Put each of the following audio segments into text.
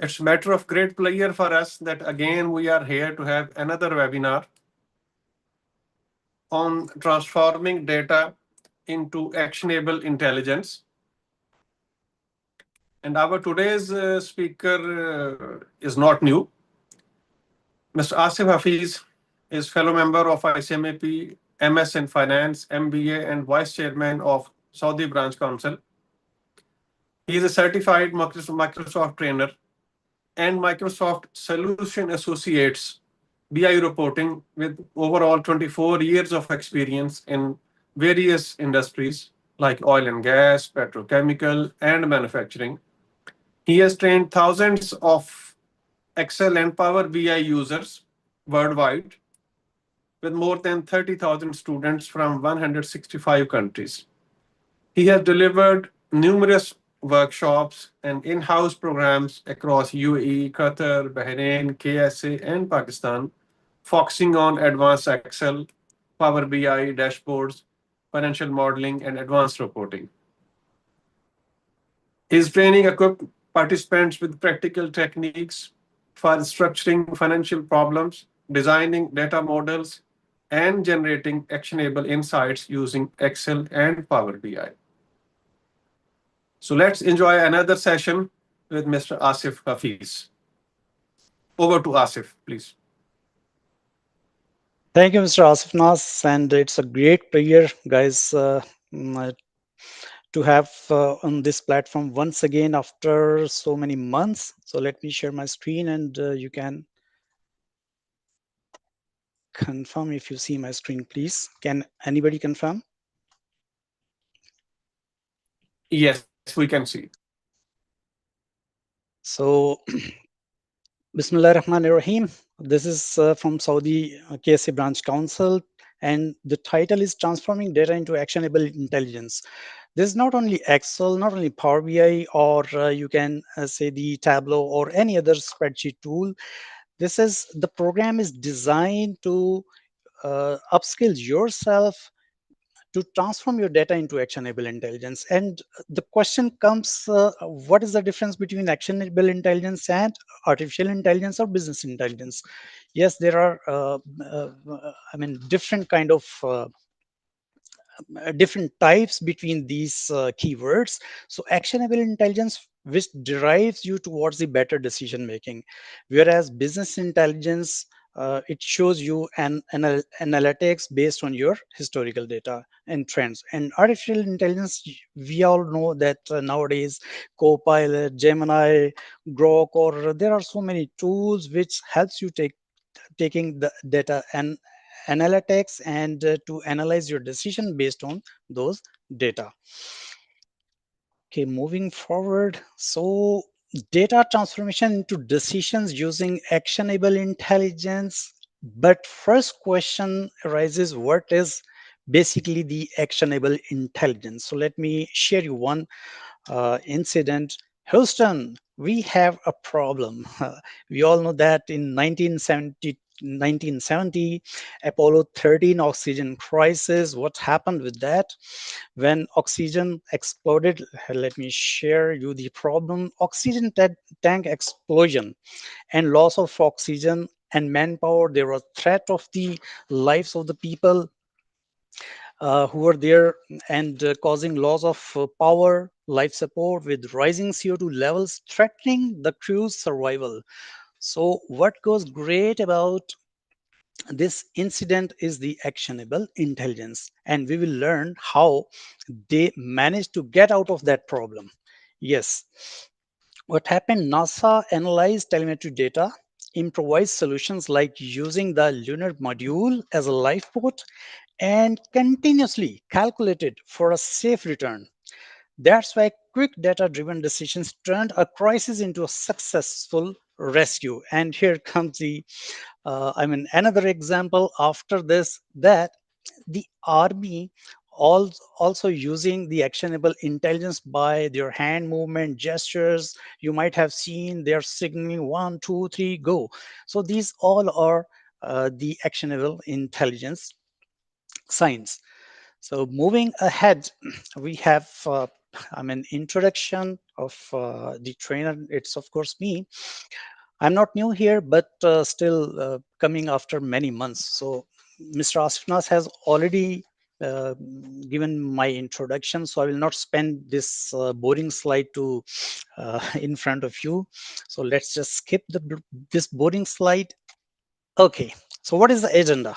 It's a matter of great pleasure for us that again we are here to have another webinar on transforming data into actionable intelligence. And our today's speaker is not new. Mr. Asif Hafiz is fellow member of ICMAP, MS in Finance, MBA, and Vice Chairman of Saudi Branch Council. He is a certified Microsoft trainer and Microsoft Solution Associates BI reporting with overall 24 years of experience in various industries like oil and gas, petrochemical, and manufacturing. He has trained thousands of Excel and Power BI users worldwide with more than 30,000 students from 165 countries. He has delivered numerous workshops and in house programs across UAE, Qatar, Bahrain, KSA, and Pakistan, focusing on advanced Excel, Power BI, dashboards, financial modeling, and advanced reporting. His training equipped participants with practical techniques for structuring financial problems, designing data models, and generating actionable insights using Excel and Power BI. So let's enjoy another session with Mr. Asif Hafiz. Over to Asif, please. Thank you, Mr. Asif Nas, and it's a great pleasure, guys, to have on this platform once again after so many months. So let me share my screen, and you can confirm if you see my screen, please. Can anybody confirm? Yes, we can see. So, Bismillah Rahman Rahim. This is from Saudi KSA Branch Council, and the title is Transforming Data into Actionable Intelligence. This is not only Excel, not only Power BI, or you can say the Tableau or any other spreadsheet tool. This is the program is designed to upskill yourself to transform your data into actionable intelligence. And the question comes, what is the difference between actionable intelligence and artificial intelligence or business intelligence? Yes, there are, different kind of different types between these keywords. So actionable intelligence, which derives you towards the better decision making, whereas business intelligence, it shows you analytics based on your historical data and trends. And artificial intelligence, we all know that nowadays Copilot, Gemini, Grok, or there are so many tools which helps you taking the data and analytics and to analyze your decision based on those data. Okay, moving forward. So data transformation into decisions using actionable intelligence. But first question arises, what is basically the actionable intelligence? So let me share you one incident. Houston, we have a problem. We all know that in 1970, Apollo 13 oxygen crisis. What happened with that? When oxygen exploded, let me share you the problem. Oxygen tank explosion and loss of oxygen and manpower. There was threat of the lives of the people who were there, and causing loss of power, life support, with rising CO2 levels threatening the crew's survival. So what goes great about this incident is the actionable intelligence, and we will learn how they managed to get out of that problem. Yes, what happened? NASA analyzed telemetry data, improvised solutions like using the lunar module as a lifeboat, and continuously calculated for a safe return. That's why quick data driven decisions turned a crisis into a successful rescue. And here comes the, another example after this, that the army also using the actionable intelligence by their hand movement gestures. You might have seen they're signaling 1 2 3 go. So these all are the actionable intelligence signs. So moving ahead, we have I mean, introduction of the trainer. It's of course me. I'm not new here, but still coming after many months. So Mr. Asifnas has already uh, given my introduction, so I will not spend this boring slide to in front of you. So let's just skip this boring slide. Okay, so what is the agenda?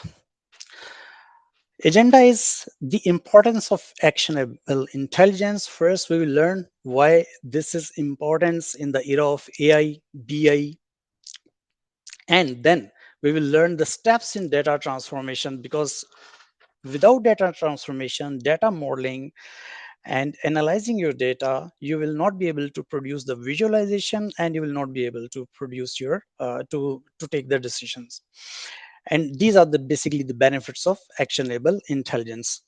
Agenda is the importance of actionable intelligence. First, we will learn why this is importance in the era of AI, BI, and then we will learn the steps in data transformation, because without data transformation, data modeling, and analyzing your data, you will not be able to produce the visualization, and you will not be able to produce your to take the decisions. And these are the basically the benefits of actionable intelligence.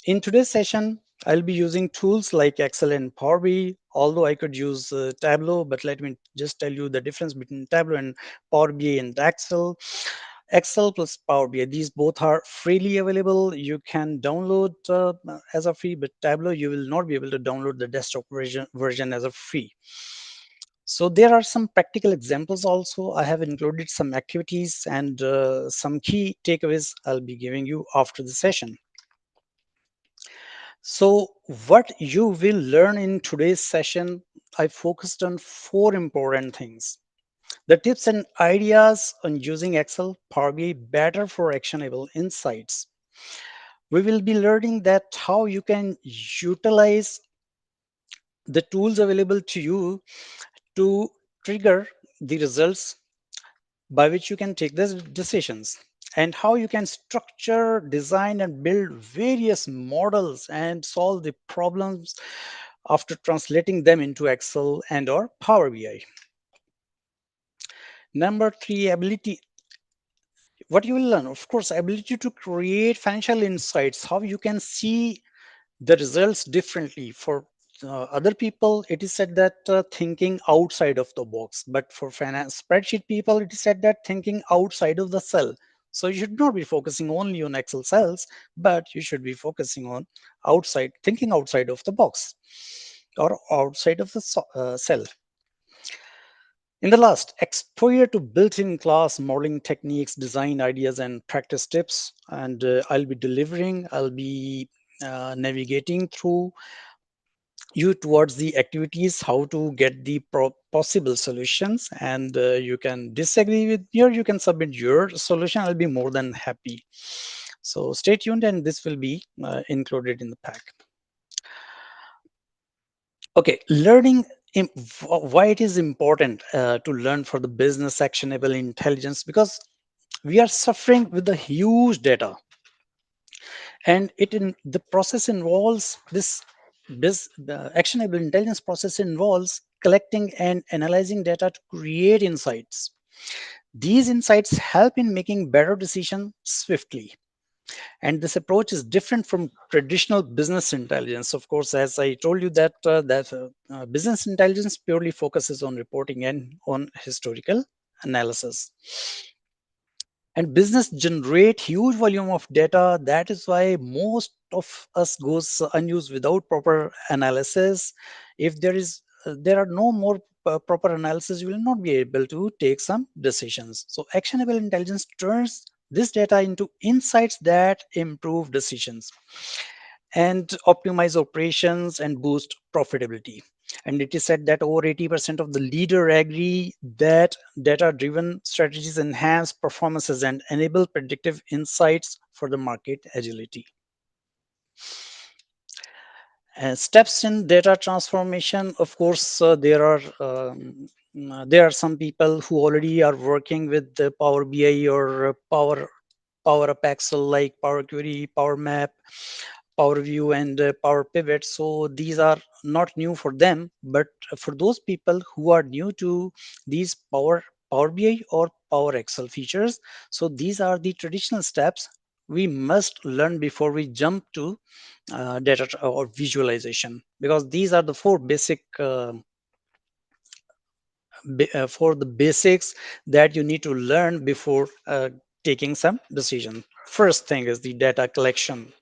In today's session, I'll be using tools like Excel and Power BI, although I could use Tableau, but let me just tell you the difference between Tableau and Power BI and Excel. Excel plus Power BI, these both are freely available. You can download as a free, but Tableau, you will not be able to download the desktop version as a free. So there are some practical examples also. I have included some activities and some key takeaways I'll be giving you after the session. So what you will learn in today's session, I focused on four important things. The tips and ideas on using Excel, Power BI better for actionable insights. We will be learning that how you can utilize the tools available to you to trigger the results by which you can take these decisions, and how you can structure, design, and build various models and solve the problems after translating them into Excel and or Power BI. Number three, ability. What you will learn, of course, ability to create financial insights, how you can see the results differently. For other people, it is said that thinking outside of the box, but for finance spreadsheet people, it is said that thinking outside of the cell. So you should not be focusing only on Excel cells, but you should be focusing on outside, thinking outside of the box or outside of the cell. In the last, exposure to built-in class modeling techniques, design ideas, and practice tips. And I'll be navigating through you towards the activities, how to get the possible solutions. And you can disagree with your, you can submit your solution. I'll be more than happy. So stay tuned, and this will be included in the pack. Okay, learning why it is important to learn for the business actionable intelligence, because we are suffering with the huge data, and the process involves the actionable intelligence process involves collecting and analyzing data to create insights. These insights help in making better decisions swiftly, and this approach is different from traditional business intelligence. Of course, as I told you that business intelligence purely focuses on reporting and on historical analysis, and business generate huge volume of data. That is why most of us goes unused without proper analysis. If there are no more proper analysis, you will not be able to take some decisions. So actionable intelligence turns this data into insights that improve decisions and optimize operations and boost profitability. And it is said that over 80% of the leader agree that data driven strategies enhance performances and enable predictive insights for the market agility. Steps in data transformation, of course, there are some people who already are working with the Power BI or Power Up Excel, like Power Query, Power Map, Power View, and Power Pivot. So these are not new for them, but for those people who are new to these Power BI or Power Excel features, so these are the traditional steps we must learn before we jump to data or visualization, because these are the four basic for the basics that you need to learn before taking some decision. First thing is the data collection.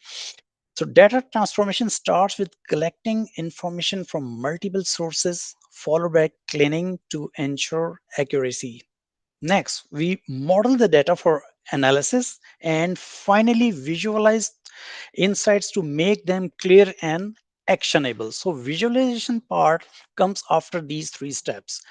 So data transformation starts with collecting information from multiple sources, followed by cleaning to ensure accuracy. Next, we model the data for analysis and finally visualize insights to make them clear and actionable. So visualization part comes after these three steps.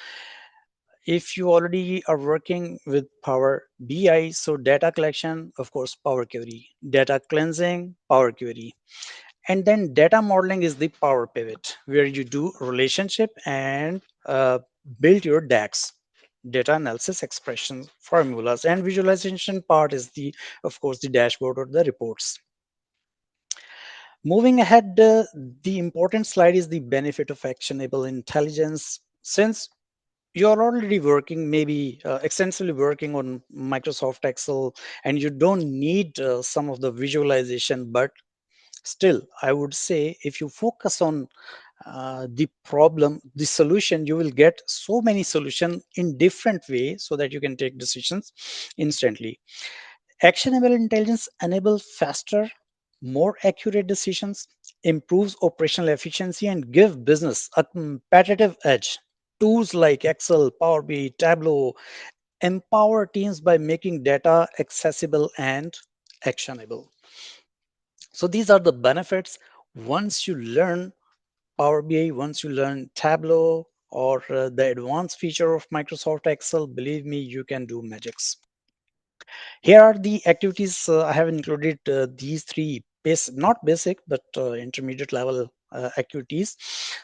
If you already are working with Power BI, so data collection, of course, Power Query, data cleansing, Power Query, and then data modeling is the Power Pivot, where you do relationship and build your DAX, data analysis expressions, formulas, and visualization part is the, of course, the dashboard or the reports. Moving ahead, the important slide is the benefit of actionable intelligence. Since you're already working, maybe extensively working on Microsoft Excel, and you don't need some of the visualization, but still, I would say if you focus on the problem, the solution, you will get so many solutions in different ways so that you can take decisions instantly. Actionable intelligence enables faster, more accurate decisions, improves operational efficiency, and give business a competitive edge. Tools like Excel, Power BI, Tableau empower teams by making data accessible and actionable. So these are the benefits. Once you learn Power BI, once you learn Tableau or the advanced feature of Microsoft Excel, believe me, you can do magics. Here are the activities. I have included these three not basic, but intermediate level activities.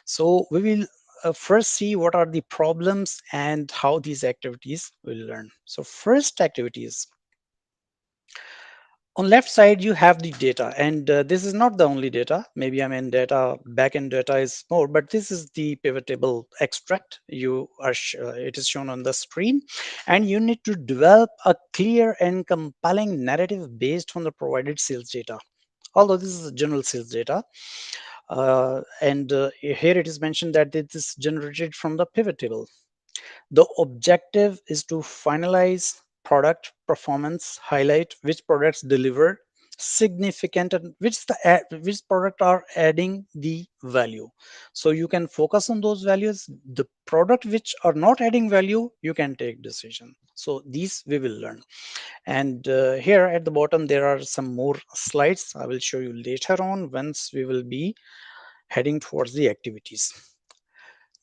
So we will first see what are the problems and how these activities will learn. So first activities, on left side you have the data, and this is not the only data. Maybe I mean data backend data is more, but this is the pivot table extract. It is shown on the screen, and you need to develop a clear and compelling narrative based on the provided sales data. Although this is general sales data, and here it is mentioned that it is generated from the pivot table. The objective is to finalize product performance, highlight which products deliver significant and which product are adding the value. So you can focus on those values. The product which are not adding value, you can take decision. So these we will learn. And here at the bottom, there are some more slides. I will show you later on once we will be heading towards the activities.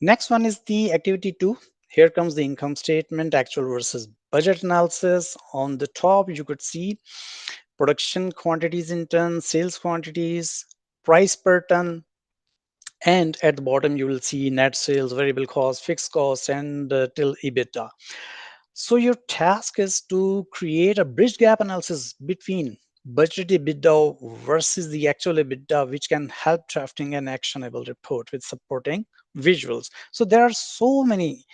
Next one is the activity 2. Here comes the income statement, actual versus budget analysis. On the top, you could see production quantities in tons, sales quantities, price per ton, and at the bottom, you will see net sales, variable costs, fixed costs, and till EBITDA. So your task is to create a bridge gap analysis between budget EBITDA versus the actual EBITDA, which can help drafting an actionable report with supporting visuals. So there are so many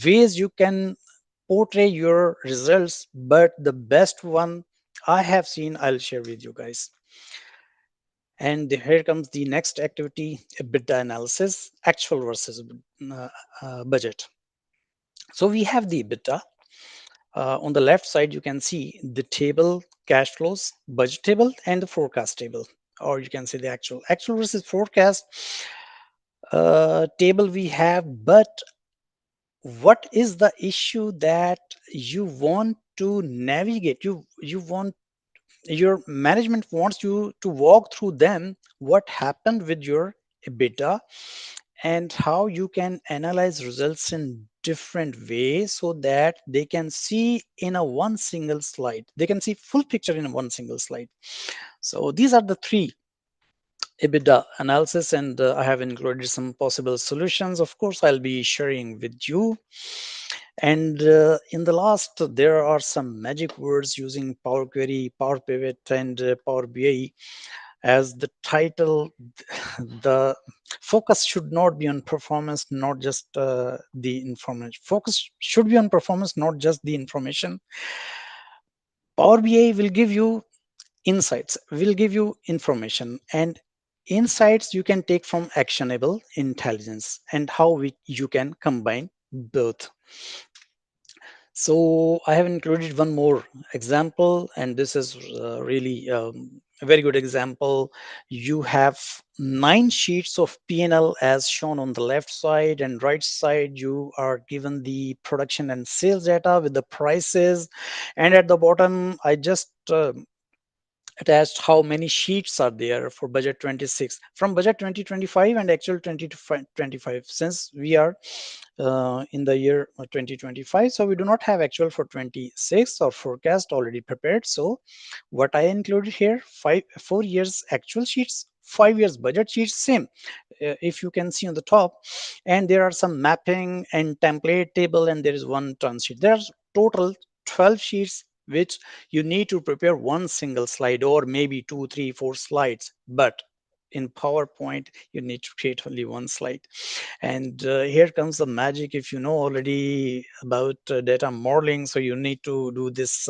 ways you can portray your results, but the best one I have seen, I'll share with you guys. And here comes the next activity, EBITDA analysis, actual versus budget. So we have the EBITDA. On the left side, you can see the table, cash flows, budget table, and the forecast table, or you can say the actual versus forecast table we have. But what is the issue that you want to navigate? You want, your management wants you to walk through them. What happened with your EBITDA and how you can analyze results in different ways so that they can see in a one single slide. They can see full picture in one single slide. So these are the three EBITDA analysis, and I have included some possible solutions. Of course, I'll be sharing with you. And in the last, there are some magic words using Power Query, Power Pivot, and Power BI. As the title, the focus should not be on performance, not just the information. Focus should be on performance, not just the information. Power BI will give you insights, will give you information, and insights you can take from actionable intelligence, and how you can combine both. So I have included one more example, and this is really a very good example. You have 9 sheets of P&L as shown on the left side, and right side you are given the production and sales data with the prices, and at the bottom I just attached how many sheets are there for budget 26 from budget 2025 and actual 2025. Since we are in the year 2025, so we do not have actual for 26 or forecast already prepared. So what I included here, 4 years actual sheets, 5 years budget sheets, same. If you can see on the top, and there are some mapping and template table, and there is one turn sheet. There's total 12 sheets which you need to prepare one single slide, or maybe 2 3 4 slides, but in PowerPoint you need to create only one slide. And here comes the magic. If you know already about data modeling, so you need to do this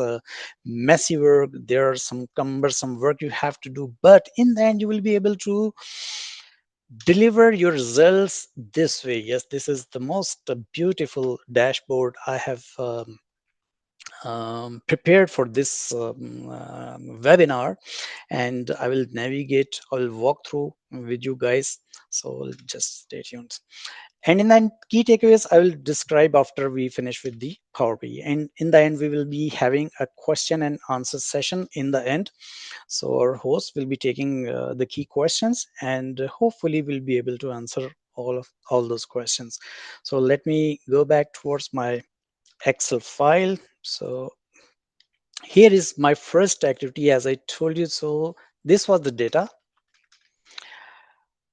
messy work. There are some cumbersome work you have to do, but in the end you will be able to deliver your results this way. Yes, this is the most beautiful dashboard I have prepared for this webinar, and I will navigate, I will walk through with you guys. So just stay tuned. And in the key takeaways, I will describe after we finish with the Power BI. And in the end, we will be having a question and answer session in the end. So our host will be taking the key questions, and hopefully we'll be able to answer all those questions. So let me go back towards my Excel file. So here is my first activity, as I told you. So this was the data.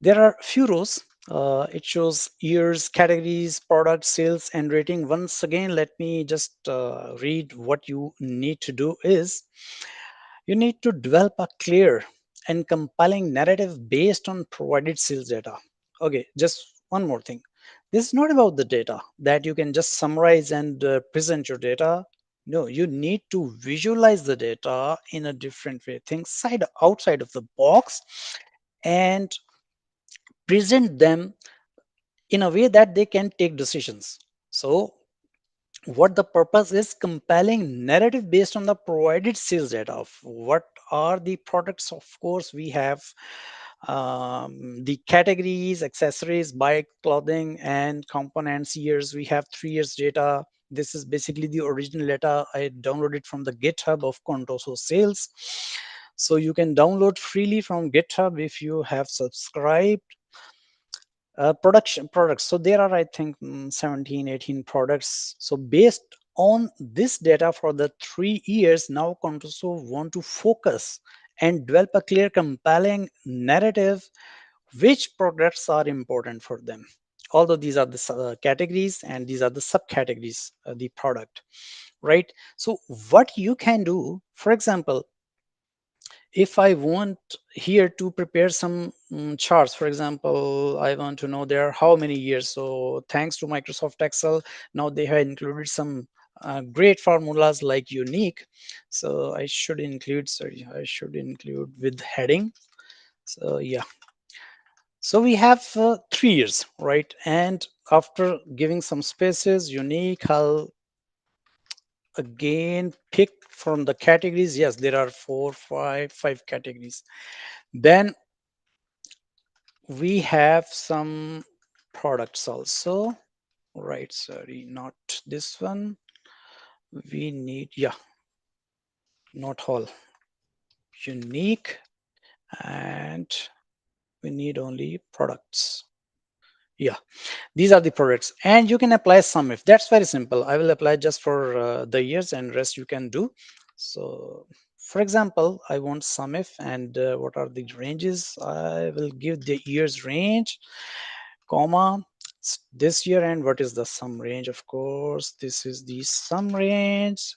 There are few rows. It shows years, categories, product, sales, and rating. Once again, let me just read what you need to do is you need to develop a clear and compelling narrative based on provided sales data. Okay, just one more thing. This is not about the data that you can just summarize and present your data. No, you need to visualize the data in a different way. Think outside of the box and present them in a way that they can take decisions. So what the purpose is, compelling narrative based on the provided sales data of what are the products. Of course we have the categories, accessories, bike, clothing, and components. Years, we have 3 years data. This is basically the original data I downloaded from the GitHub of Contoso Sales. So you can download freely from GitHub if you have subscribed. Production products, so there are, I think, 17 18 products. So based on this data for the 3 years, now Contoso want to focus and develop a clear, compelling narrative which products are important for them. Although these are the categories and these are the subcategories, the product, right? So what you can do, for example, if I want here to prepare some charts, for example, I want to know there are how many years. So thanks to Microsoft Excel, now they have included some great formulas like unique. So I should include, sorry, I should include with heading. So yeah, so we have 3 years, right? And after giving some spaces, unique, I'll again pick from the categories. Yes, there are five categories. Then we have some products also, right? Sorry, not this one. We need, yeah, not all, unique, and we need only products. Yeah, these are the products, and you can apply sum if. That's very simple. I will apply just for the years, and rest you can do. So for example, I want sum if, and what are the ranges? I will give the years range, comma, this year, and what is the sum range. Of course, this is the sum range.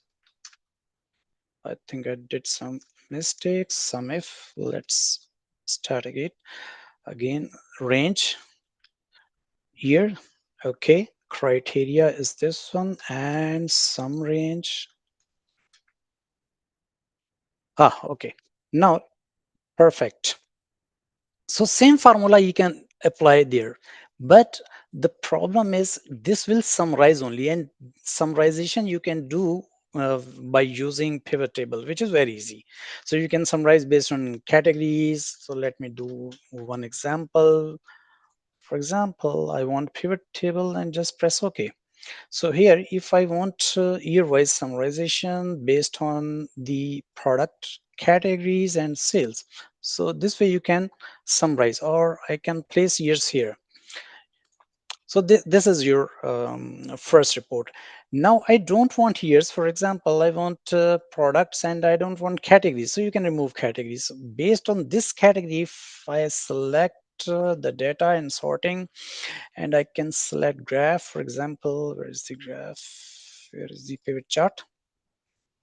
I think I did some mistakes. Sum if, let's start again, range, year. Okay, criteria is this one, and sum range. Okay, now perfect. So same formula you can apply there, but the problem is this will summarize only, and summarization you can do by using pivot table, which is very easy. So you can summarize based on categories. So let me do one example. For example, I want pivot table and just press OK. So here, if I want year-wise summarization based on the product categories and sales, so this way you can summarize, or I can place years here. So this is your first report. Now I don't want years. For example, I want products and I don't want categories. So you can remove categories. Based on this category, if I select the data and sorting, and I can select graph, for example, where is the graph? Where is the pivot chart?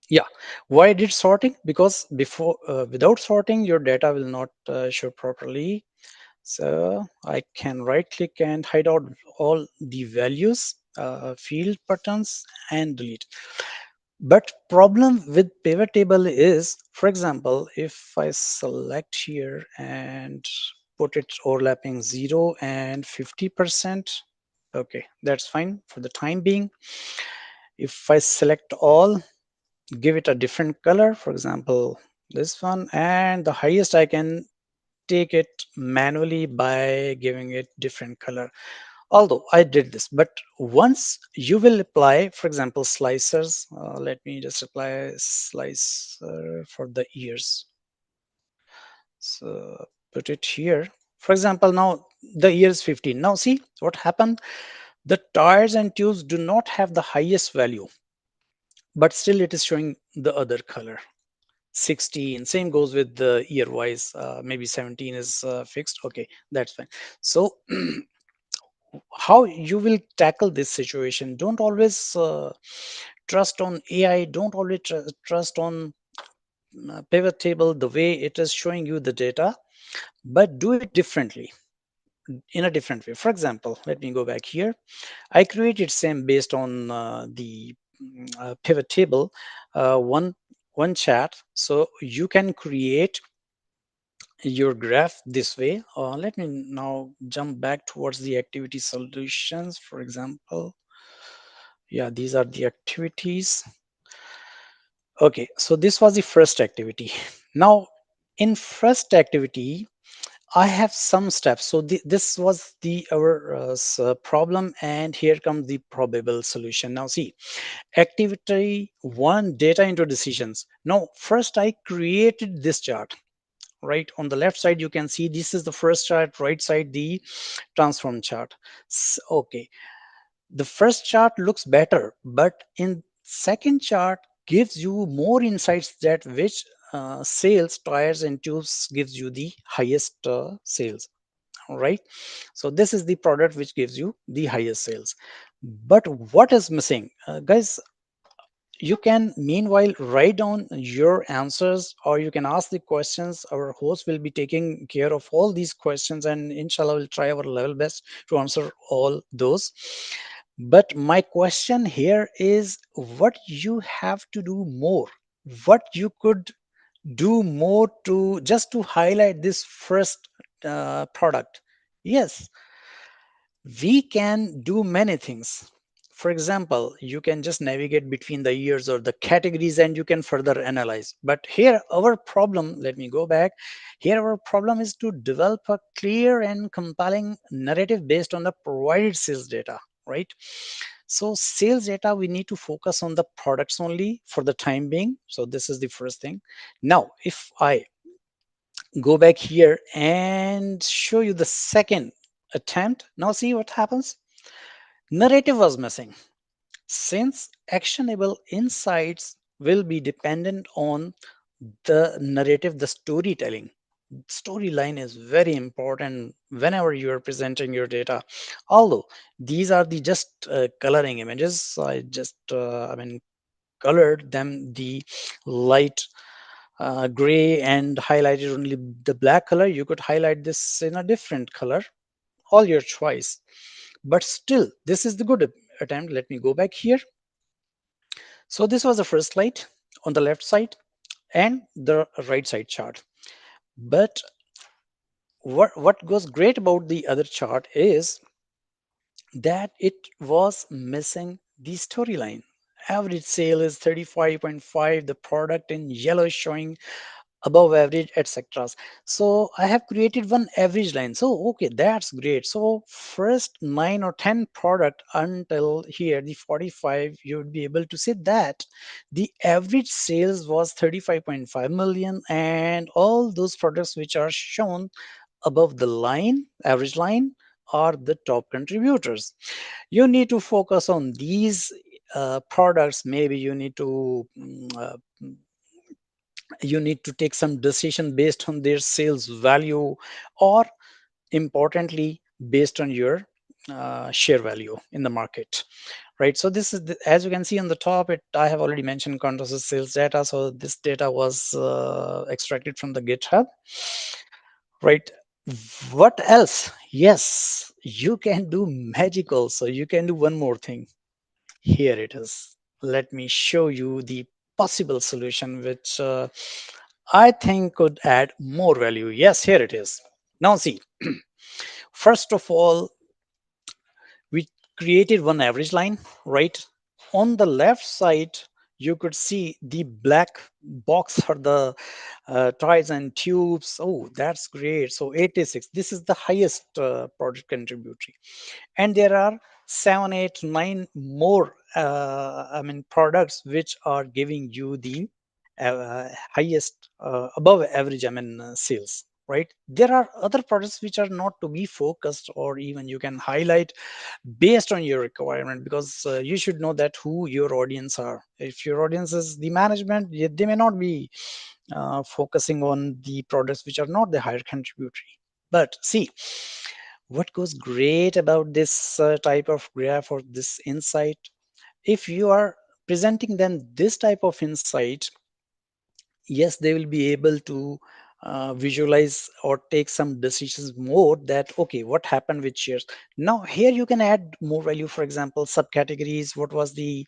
Yeah, why I did sorting? Because before, without sorting, your data will not show properly. So I can right click and hide out all the values, field buttons, and delete. But problem with pivot table is, for example, if I select here and put it overlapping 0 and 50%, okay, that's fine for the time being. If I select all, give it a different color, for example, this one, and the highest I can take it manually by giving it different color. Although I did this, but once you will apply, for example, slicers, let me just apply slicer for the ears. So put it here. For example, now the year is 15. Now see what happened. The tires and tubes do not have the highest value, but still it is showing the other color. 16, same goes with the year wise, maybe 17 is fixed. Okay, that's fine. So how you will tackle this situation? Don't always trust on AI, don't always trust on pivot table the way it is showing you the data, but do it differently, in a different way. For example, let me go back here. I created same based on the pivot table, one chat. So you can create your graph this way. Let me now jump back towards the activity solutions. For example, yeah, these are the activities. Okay, so this was the first activity. Now in first activity, I have some steps. So this was the our problem, and here comes the probable solution. Now see, activity one, data into decisions. Now first I created this chart. Right on the left side, you can see this is the first chart, right side the transform chart. Okay, the first chart looks better, but in second chart gives you more insights that which sales tires and tubes gives you the highest sales. All right, so this is the product which gives you the highest sales. But what is missing, guys? You can meanwhile write down your answers, or you can ask the questions. Our host will be taking care of all these questions, and inshallah we'll try our level best to answer all those. But my question here is, what you have to do more, what you could do more to just to highlight this first product. Yes, we can do many things. For example, you can just navigate between the years or the categories and you can further analyze. But here, our problem, let me go back. Here, our problem is to develop a clear and compelling narrative based on the provided sales data, right? So, sales data, we need to focus on the products only for the time being. So, this is the first thing. Now, if I go back here and show you the second attempt, now see what happens. Narrative was missing. Since actionable insights will be dependent on the narrative, the storytelling. Storyline is very important whenever you are presenting your data. Although these are the just coloring images, I just colored them the light gray and highlighted only the black color. You could highlight this in a different color, all your choice. But still, this is the good attempt. Let me go back here. So this was the first slide on the left side and the right side chart. But what goes great about the other chart is that it was missing the storyline. average sale is 35.5, the product in yellow is showing above average, etc. So I have created one average line. So okay, that's great. So first 9 or 10 product until here the 45, you would be able to say that the average sales was 35.5 million, and all those products which are shown above the line, average line, are the top contributors. You need to focus on these products. Maybe you need to take some decision based on their sales value, or importantly based on your share value in the market, right? So this is as you can see on the top, I have already mentioned consensus sales data. So this data was extracted from the GitHub, right? What else? Yes, you can do magical. So you can do one more thing. Here it is. Let me show you the possible solution which I think could add more value. Yes, here it is. Now see, first of all, we created one average line, right? On the left side, you could see the black box for the tries and tubes. Oh, that's great. So 86, this is the highest product contributory. And there are 7, 8, 9 more products which are giving you the highest above average sales, right? There are other products which are not to be focused, or even you can highlight based on your requirement, because you should know that who your audience are. If your audience is the management, they may not be focusing on the products which are not the higher contributory. But see, what goes great about this type of graph or this insight, if you are presenting them this type of insight, yes, they will be able to visualize or take some decisions more, that okay, what happened with shares. Now here you can add more value. For example, subcategories. What was the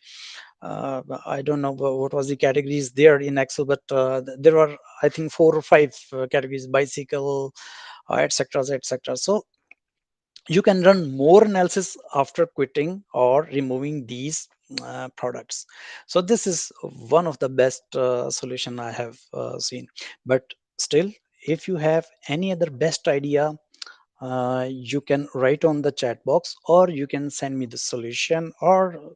I don't know what was the categories there in Excel, but there were, I think, 4 or 5 categories: bicycle, etc, etc. So you can run more analysis after quitting or removing these products. So this is one of the best solution I have seen. But still, if you have any other best idea, you can write on the chat box, or you can send me the solution, or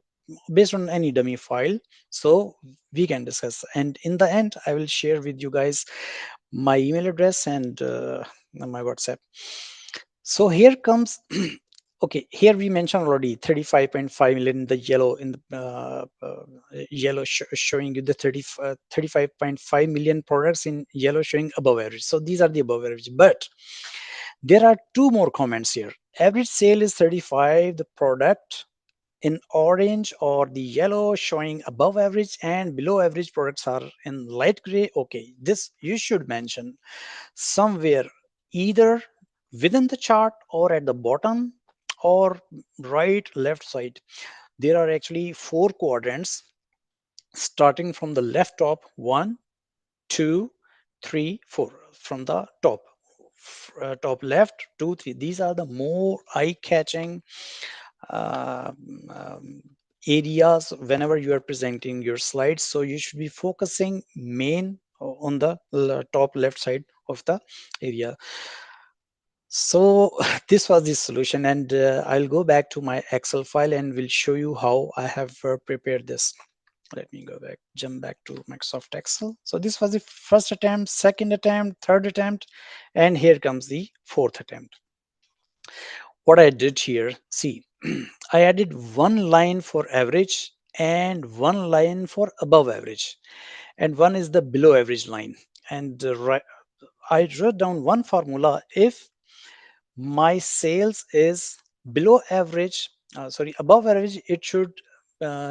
based on any dummy file, so we can discuss. And in the end, I will share with you guys my email address and my WhatsApp. So here comes okay, here we mentioned already 35.5 million in the yellow, in the yellow showing you the 35.5 million products in yellow showing above average. So these are the above average. But there are two more comments here. Average sale is 35, the product in orange or the yellow showing above average, and below average products are in light gray. Okay, this you should mention somewhere, either within the chart or at the bottom or right left side. There are actually 4 quadrants starting from the left top: 1, 2, 3, 4. From the top, top left, 2, 3. These are the more eye-catching uh, um, areas whenever you are presenting your slides. So you should be focusing main on the top left side of the area. So this was the solution, and I'll go back to my Excel file and will show you how I have prepared this. Let me go back, jump back to Microsoft Excel. So this was the first attempt, second attempt, third attempt, and here comes the fourth attempt. What I did here, see, I added one line for average and one line for above average, and one is the below average line. And I wrote down one formula. If my sales is below average, sorry, above average, it should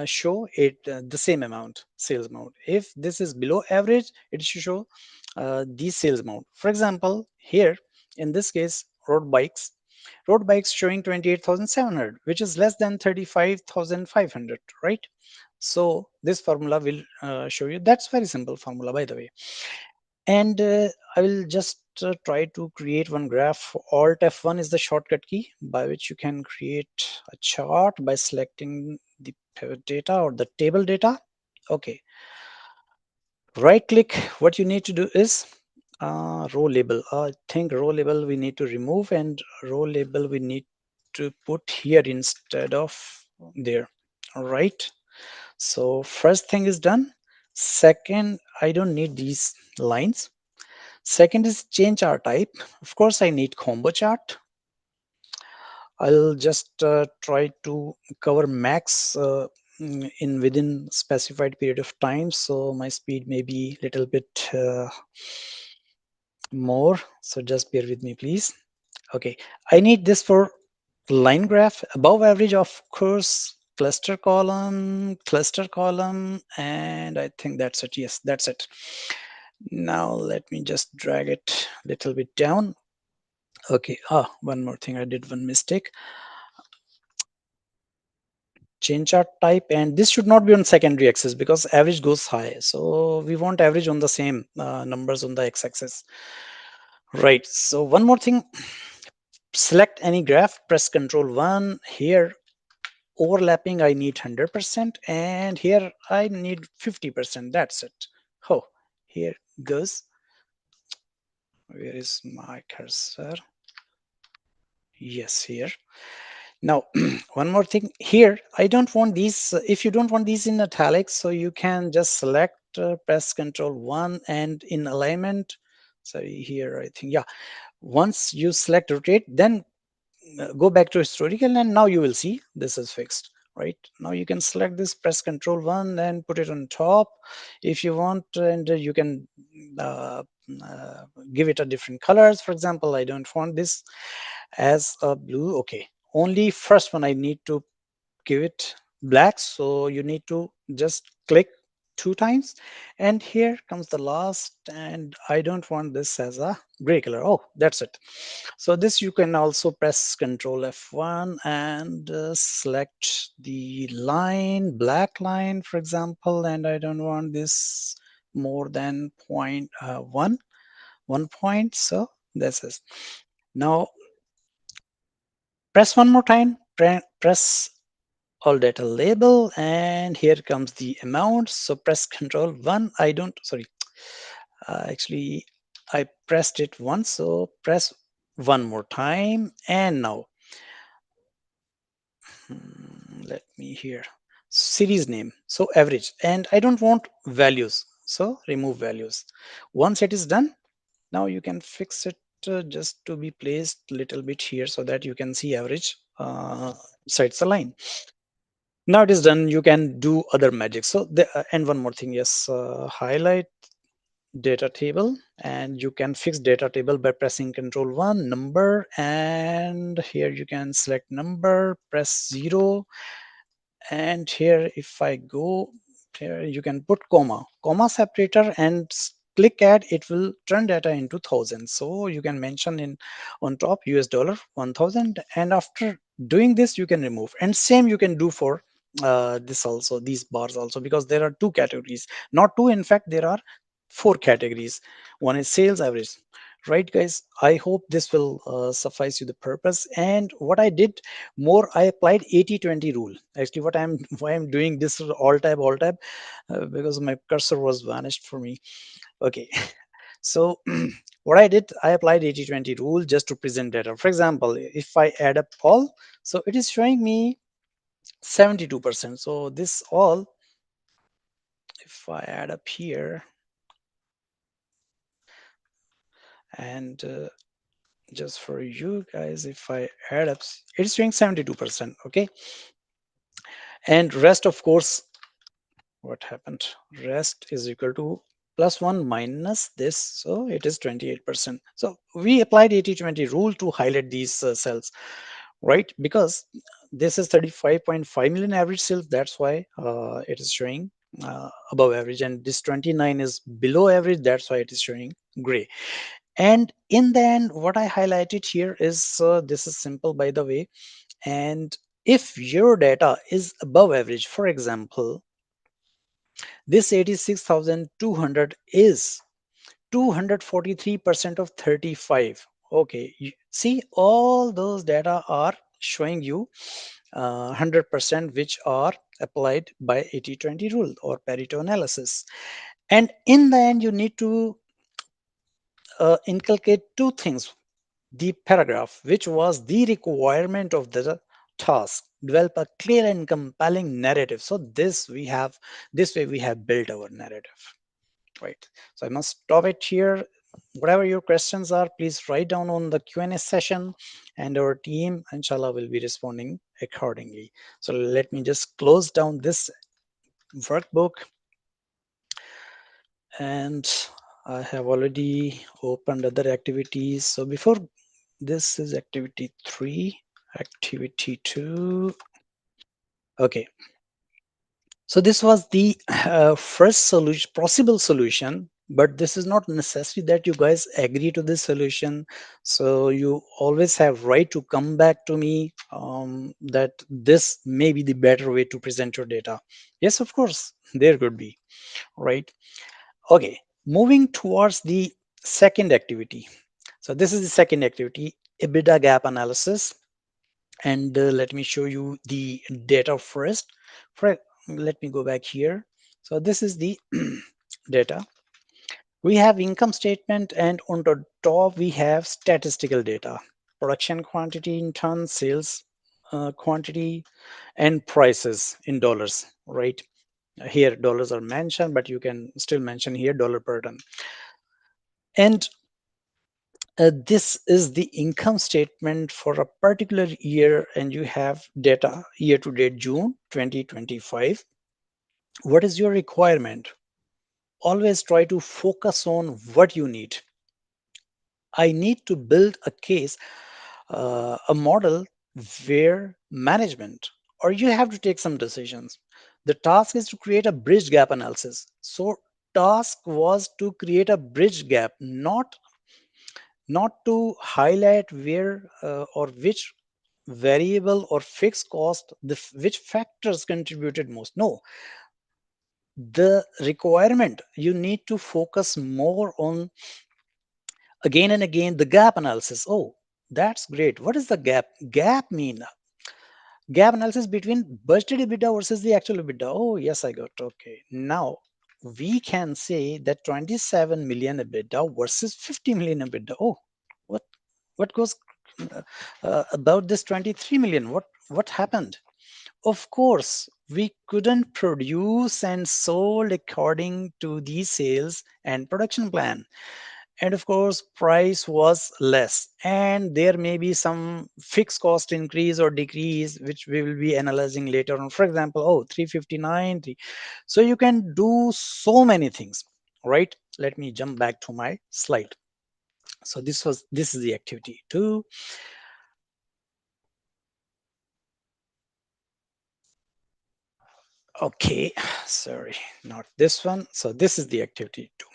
show it the same amount, sales amount. If this is below average, it should show the sales amount. For example, here in this case, road bikes showing 28,700, which is less than 35,500, right? So this formula will show you. That's very simple formula, by the way. And I will just try to create one graph. Alt F1 is the shortcut key by which you can create a chart by selecting the pivot data or the table data. Okay, right click. What you need to do is row label. I think row label we need to remove, and row label we need to put here instead of there. All right, so first thing is done. Second, I don't need these lines. Second is change our type. Of course I need combo chart. I'll just try to cover max in within specified period of time, so my speed may be little bit more, so just bear with me please. Okay, I need this for line graph. Above average, of course, cluster column, and I think that's it. Yes, that's it. Now let me just drag it a little bit down. Okay, one more thing, I did one mistake. Change chart type, and this should not be on secondary axis because average goes high, so we want average on the same numbers on the x-axis. Right, so one more thing, select any graph, press Ctrl 1. Here overlapping I need 100%, and here I need 50%. That's it. Oh, here goes. Where is my cursor? Yes, here. Now, one more thing here. I don't want these. If you don't want these in italics, so you can just select, press Ctrl 1, and in alignment. Sorry, here I think, yeah. Once you select rotate, then go back to historical, and now you will see this is fixed. Right now you can select this, press Ctrl 1, and put it on top if you want, and you can uh, uh, give it a different colors. For example, I don't want this as a blue. Okay, only first one I need to give it black, so you need to just click 2 times, and here comes the last, and I don't want this as a gray color. Oh, that's it. So this you can also press Ctrl F1 and select the line, black line, for example, and I don't want this more than 1 point. So this is now press one more time, press all data label, and here comes the amount. So press Control 1. I don't, sorry, actually I pressed it once, so press one more time, and now let me here series name, so average, and I don't want values, so remove values. Once it is done, now you can fix it just to be placed a little bit here so that you can see average besides the line. Now it is done, you can do other magic. So and one more thing, yes, highlight data table, and you can fix data table by pressing Ctrl 1, number, and here you can select number, press 0, and here if I go here, you can put comma separator, and click add, it will turn data into thousands. So you can mention in on top US dollar 1000, and after doing this you can remove, and same you can do for this also, these bars also, because there are two categories, not two, in fact there are four categories. One is sales average. Right guys, I hope this will suffice you the purpose. And what I did more, I applied 80-20 rule. Actually, why I'm doing this all tab because my cursor was vanished for me. Okay, so what I did, I applied 80-20 rule just to present data. For example, if I add up all, so it is showing me 72%. So this all, if I add up here, and just for you guys, if I add up, it's showing 72%. Okay, and rest, of course, what happened, rest is equal to +1 minus this, so it is 28%. So we applied 80-20 rule to highlight these cells, right? Because this is 35.5 million average sales, that's why it is showing above average, and this 29 is below average, that's why it is showing gray. And in the end, what I highlighted here is this is simple, by the way. And if your data is above average, for example, this 86,200 is 243% of 35. Okay, you see all those data are showing you 100%, which are applied by 80-20 rule or Pareto analysis. And in the end, you need to inculcate two things. The paragraph, which was the requirement of the task, develop a clear and compelling narrative. So this way we have built our narrative, right? So I must stop it here. Whatever your questions are, please write down on the Q&A session, and our team, inshallah, will be responding accordingly. So let me just close down this workbook, and I have already opened other activities. So before this is activity 3, activity 2. Okay. So this was the first solution, possible solution, but this is not necessary that you guys agree to this solution. So you always have right to come back to me that this may be the better way to present your data. Yes, of course, there could be, right? Okay, moving towards the second activity. So this is the second activity, EBITDA gap analysis. And let me show you the data first. Let me go back here. So this is the data. We have income statement, and on the top we have statistical data, production quantity in tons, sales quantity, and prices in dollars, right? Here dollars are mentioned, but you can still mention here dollar per ton. And this is the income statement for a particular year, and you have data year to date June 2025. What is your requirement? Always try to focus on what you need. I need to build a case, a model where management, or you have to take some decisions. The task is to create a bridge gap analysis. So task was to create a bridge gap, not to highlight where or which variable or fixed cost, which factors contributed most. No, the requirement, you need to focus more on, again and again, the gap analysis. Oh, that's great. What is the gap mean? Gap analysis between budgeted EBITDA versus the actual EBITDA. Oh, yes, I got. Okay, now we can say that 27 million EBITDA versus 50 million EBITDA. Oh, what what goes about this 23 million? What happened? Of course, we couldn't produce and sold according to the sales and production plan. And of course, price was less. And there may be some fixed cost increase or decrease, which we will be analyzing later on. For example, oh, 359. So you can do so many things, right? Let me jump back to my slide. So this is the activity 2. Okay, sorry, not this one. So this is the activity 2.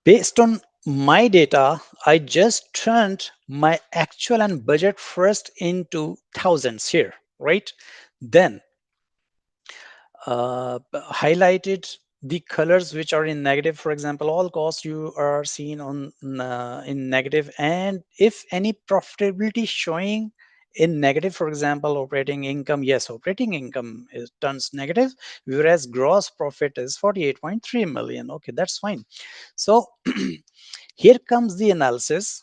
Based on my data, I just turned my actual and budget first into thousands here, right? Then highlighted the colors which are in negative. For example, all costs you are seeing on in negative, and if any profitability showing in negative, for example, operating income, yes, operating income is turns negative, whereas gross profit is 48.3 million. Okay, that's fine. So here comes the analysis,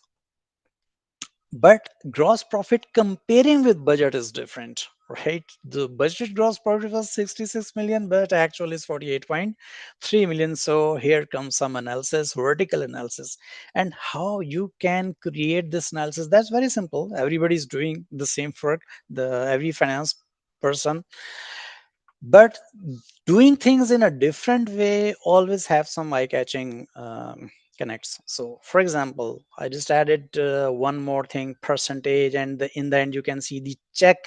but gross profit comparing with budget is different, right? The budget gross profit was 66 million, but actual is 48.3 million. So here comes some analysis, vertical analysis. And how you can create this analysis, that's very simple. Everybody's doing the same work, the every finance person, but doing things in a different way always have some eye-catching connects. So for example, I just added one more thing, percentage, and in the end you can see the check.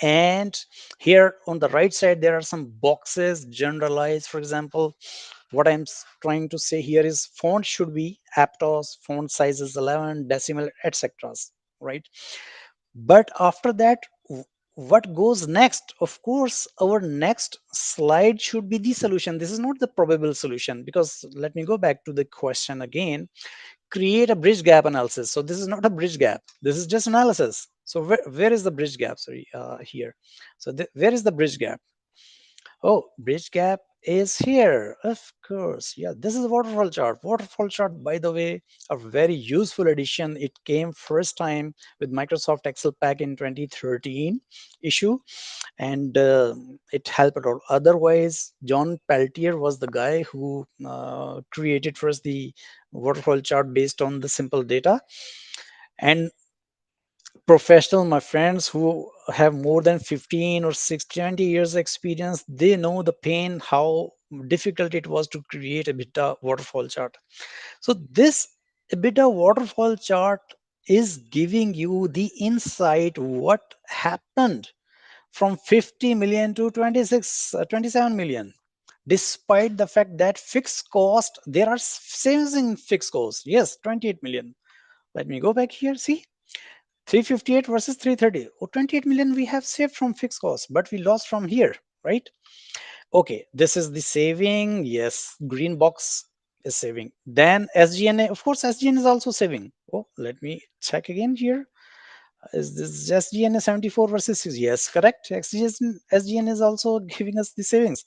And here on the right side there are some boxes generalized. For example, what I'm trying to say here is font should be aptos, font size is 11, decimal, etc., right? But after that, what goes next? Of course, our next slide should be the solution. This is not the probable solution, because let me go back to the question again. Create a bridge gap analysis. So this is not a bridge gap. This is just analysis. So where is the bridge gap? Sorry, here. So where is the bridge gap? Oh, bridge gap is here. Of course. Yeah, this is a waterfall chart. Waterfall chart, by the way, a very useful addition. It came first time with Microsoft Excel pack in 2013 issue, and it helped out. Otherwise, John Peltier was the guy who created first the waterfall chart based on the simple data. And professional, my friends who have more than 15 or 20 years experience, they know the pain, how difficult it was to create a EBITDA waterfall chart. So this EBITDA waterfall chart is giving you the insight what happened from 50 million to 27 million, despite the fact that fixed cost, there are savings in fixed cost. Yes, 28 million. Let me go back here. See, 358 versus 330. Oh, 28 million we have saved from fixed costs, but we lost from here, right? Okay, this is the saving. Yes, green box is saving. Then SGNA, of course, SGN is also saving. Oh, let me check again here. Is this SGN 74 versus 6? Yes, correct. SGN is also giving us the savings.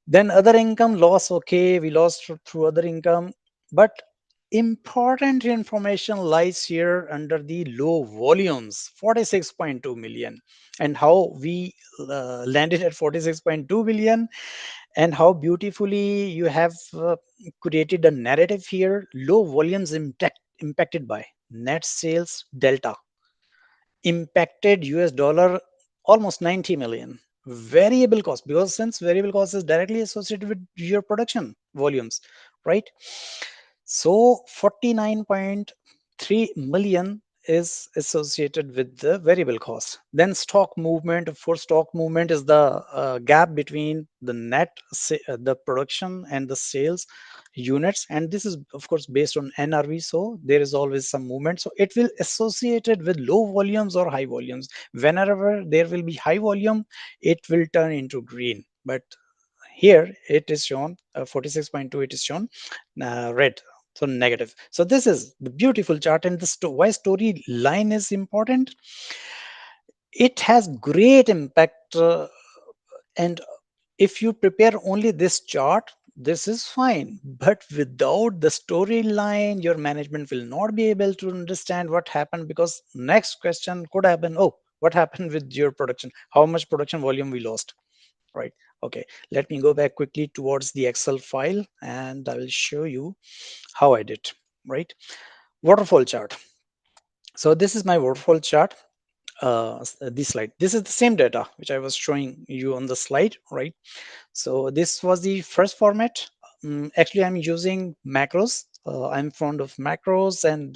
Then other income loss. Okay, we lost through other income, but important information lies here under the low volumes, 46.2 million, and how we landed at 46.2 billion, and how beautifully you have created a narrative here. Low volumes impacted by net sales delta, impacted US dollar almost 90 million. Variable cost, because since variable cost is directly associated with your production volumes, right? So 49.3 million is associated with the variable cost. Then stock movement. For stock movement is the gap between the the production and the sales units, and this is of course based on NRV, so there is always some movement. So it will associated with low volumes or high volumes. Whenever there will be high volume, it will turn into green, but here it is shown 46.2, it is shown red, so negative. So this is the beautiful chart. And the why storyline is important, it has great impact. And if you prepare only this chart, this is fine, but without the storyline, your management will not be able to understand what happened, because next question could happen, oh, what happened with your production, how much production volume we lost, right? Okay, let me go back quickly towards the Excel file and I will show you how I did, right? Waterfall chart. So this is my waterfall chart. This slide, this is the same data which I was showing you on the slide, right? So this was the first format. Actually, I'm using macros. I'm fond of macros and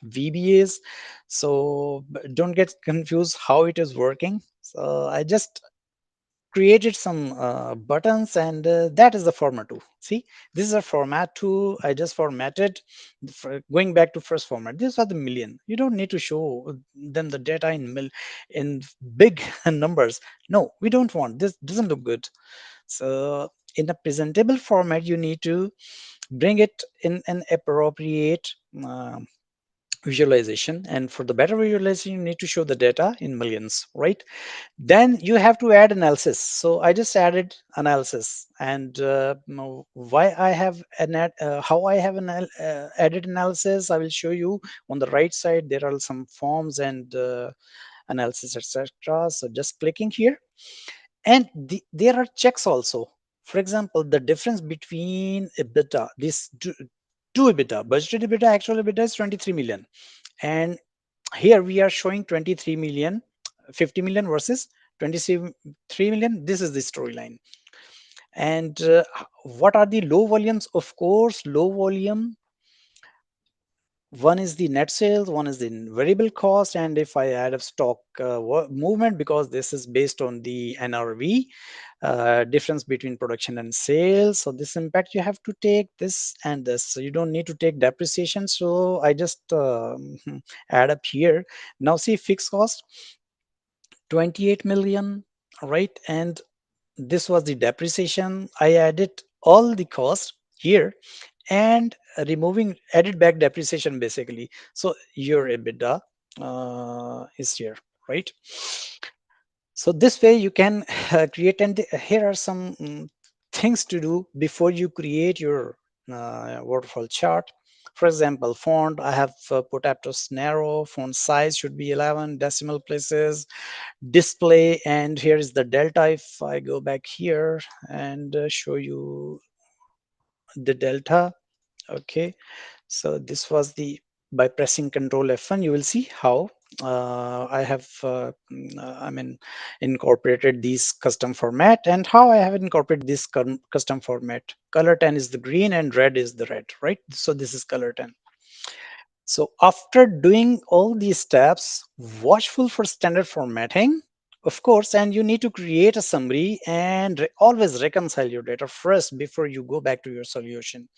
VBAs. So don't get confused how it is working. So I just created some buttons, and that is the format two. See, this is a format two. I just formatted going back to first format. These are the million. You don't need to show them the data in big numbers. No, we don't want this. Doesn't look good. So in a presentable format, you need to bring it in an appropriate visualization, and for the better visualization you need to show the data in millions, right? Then you have to add analysis. So I just added analysis, and why I have how I have added analysis, I will show you on the right side. There are some forms and analysis, etc. So just clicking here, and there are checks also. For example, the difference between EBITDA, this two EBITDA, budgeted EBITDA, actual EBITDA is 23 million, and here we are showing 23 million, 50 million versus 23 million. This is the storyline. And what are the low volumes? Of course, low volume, one is the net sales, one is the variable cost, and if I add a stock movement, because this is based on the NRV, difference between production and sales. So this impact you have to take this and this. So you don't need to take depreciation. So I just add up here. Now see, fixed cost 28 million, right? And this was the depreciation. I added all the cost here and removing added back depreciation basically. So your EBITDA is here, right? So this way you can create, and here are some things to do before you create your waterfall chart. For example, font, I have put Aptos narrow, font size should be 11 decimal places, display, and here is the delta. If I go back here and show you the delta, okay, so this was the, by pressing Control F1, you will see how I have, I mean, incorporated these custom format, and how I have incorporated this custom format. Color 10 is the green and red is the red, right? So this is color 10. So after doing all these steps, watchful for standard formatting, of course, and you need to create a summary and always reconcile your data first before you go back to your solution.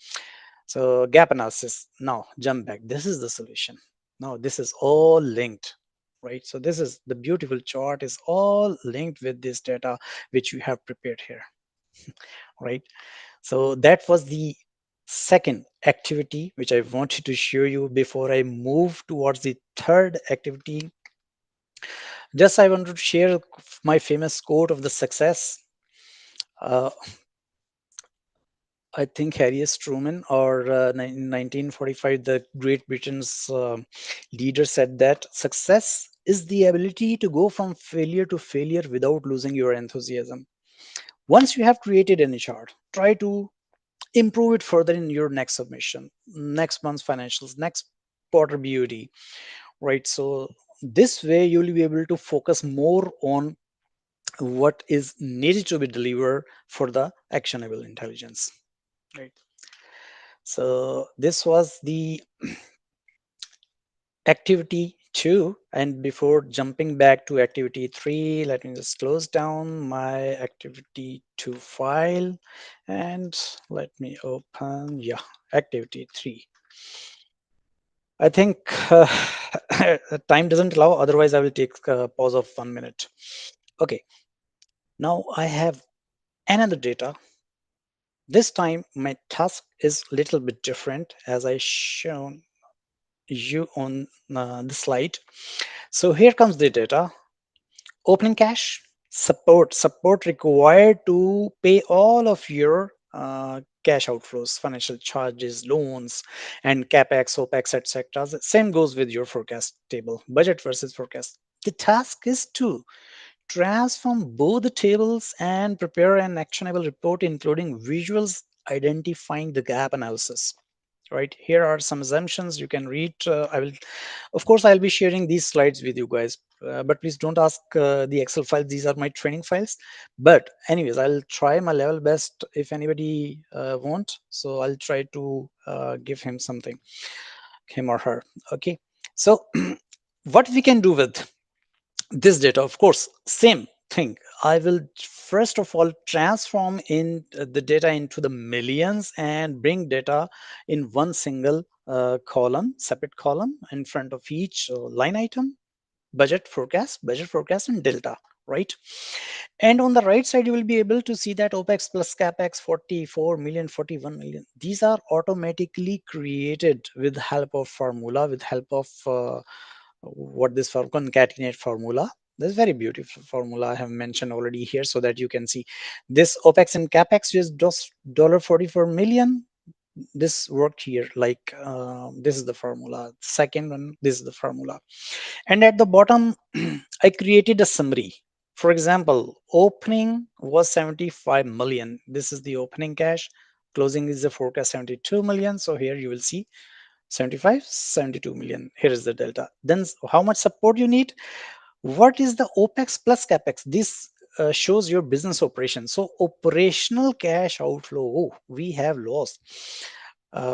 So gap analysis. Now jump back. This is the solution. Now this is all linked, right? So this is the beautiful chart is all linked with this data which you have prepared here, right? So that was the second activity which I wanted to show you before I move towards the third activity. Just I wanted to share my famous quote of the success. Uh, I think Harry S. Truman, or in 1945, the Great Britain's leader said that success is the ability to go from failure to failure without losing your enthusiasm. Once you have created any chart, try to improve it further in your next submission, next month's financials, next quarter BUD, right? So this way you will be able to focus more on what is needed to be delivered for the actionable intelligence, right? So this was the activity 2, and before jumping back to activity 3, let me just close down my activity 2 file and let me open, yeah, activity 3. I think time doesn't allow, otherwise I will take a pause of 1 minute. Okay, now I have another data. This time my task is a little bit different, as I shown you on the slide. So here comes the data. Opening cash, support required to pay all of your cash outflows, financial charges, loans, and capex, opex, etc. The same goes with your forecast table, budget versus forecast. The task is to transform both the tables and prepare an actionable report, including visuals identifying the gap analysis. Right, here are some assumptions you can read. I will, of course, I'll be sharing these slides with you guys, but please don't ask the Excel files. These are my training files. But anyways, I'll try my level best if anybody won't. So I'll try to give him something, him or her. Okay. So what we can do with this data, of course, same thing. I will first of all transform in the data into the millions and bring data in one single column, separate column in front of each line item, budget forecast, and delta, right? And on the right side, you will be able to see that OPEX plus CAPEX 44 million, 41 million. These are automatically created with help of formula, with help of what this for concatenate formula. This very beautiful formula I have mentioned already here so that you can see this OPEX and CAPEX is just $44 million. This worked here, like this is the formula. Second one, this is the formula. And at the bottom, I created a summary. For example, opening was 75 million. This is the opening cash. Closing is the forecast 72 million. So here you will see 75, 72 million. Here is the delta. Then how much support you need? What is the OPEX plus CAPEX? This shows your business operation. So operational cash outflow, oh, we have lost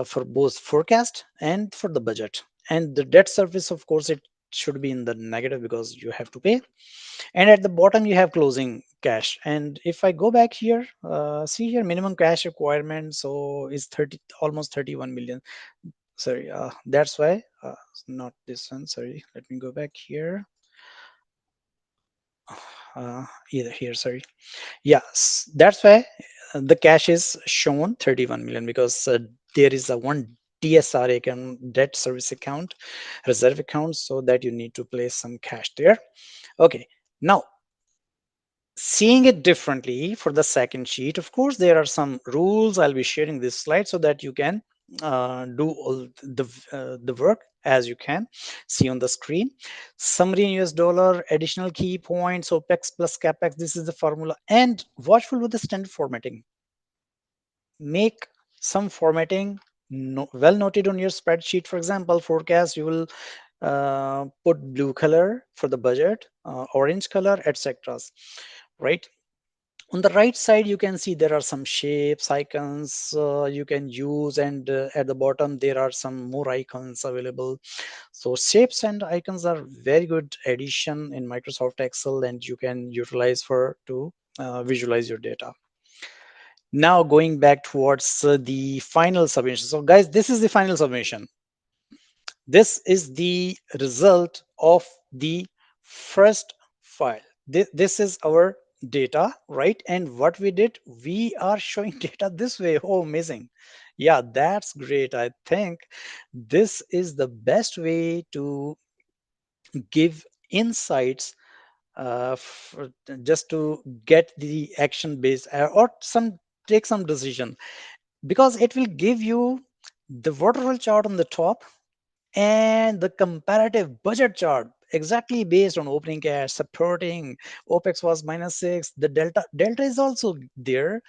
for both forecast and for the budget. And the debt service, of course, it should be in the negative because you have to pay. And at the bottom, you have closing cash. And if I go back here, see here, minimum cash requirement. So is 30, almost 31 million. Sorry, that's why, not this one. Sorry, let me go back here. Either here, sorry. Yes, that's why the cash is shown 31 million, because there is a one TSR account, debt service account, reserve account, so that you need to place some cash there. Okay, now seeing it differently for the second sheet, of course there are some rules. I'll be sharing this slide so that you can do all the work as you can see on the screen. Summary in US dollar, additional key points, OPEX plus CAPEX, this is the formula. And watchful with the standard formatting. Make some formatting well noted on your spreadsheet. For example, forecast, you will put blue color for the budget, orange color, etc. Right? On the right side, you can see there are some shapes, icons you can use, and at the bottom there are some more icons available. So shapes and icons are very good addition in Microsoft Excel, and you can utilize for to visualize your data. Now going back towards the final submission. So guys, this is the final submission. This is the result of the first file. This is our data, right? And what we did, we are showing data this way. Oh, amazing. Yeah, that's great. I think this is the best way to give insights just to get the action based or some take some decision, because it will give you the waterfall chart on the top and the comparative budget chart exactly based on opening cash, supporting OPEX was -6. The delta is also there.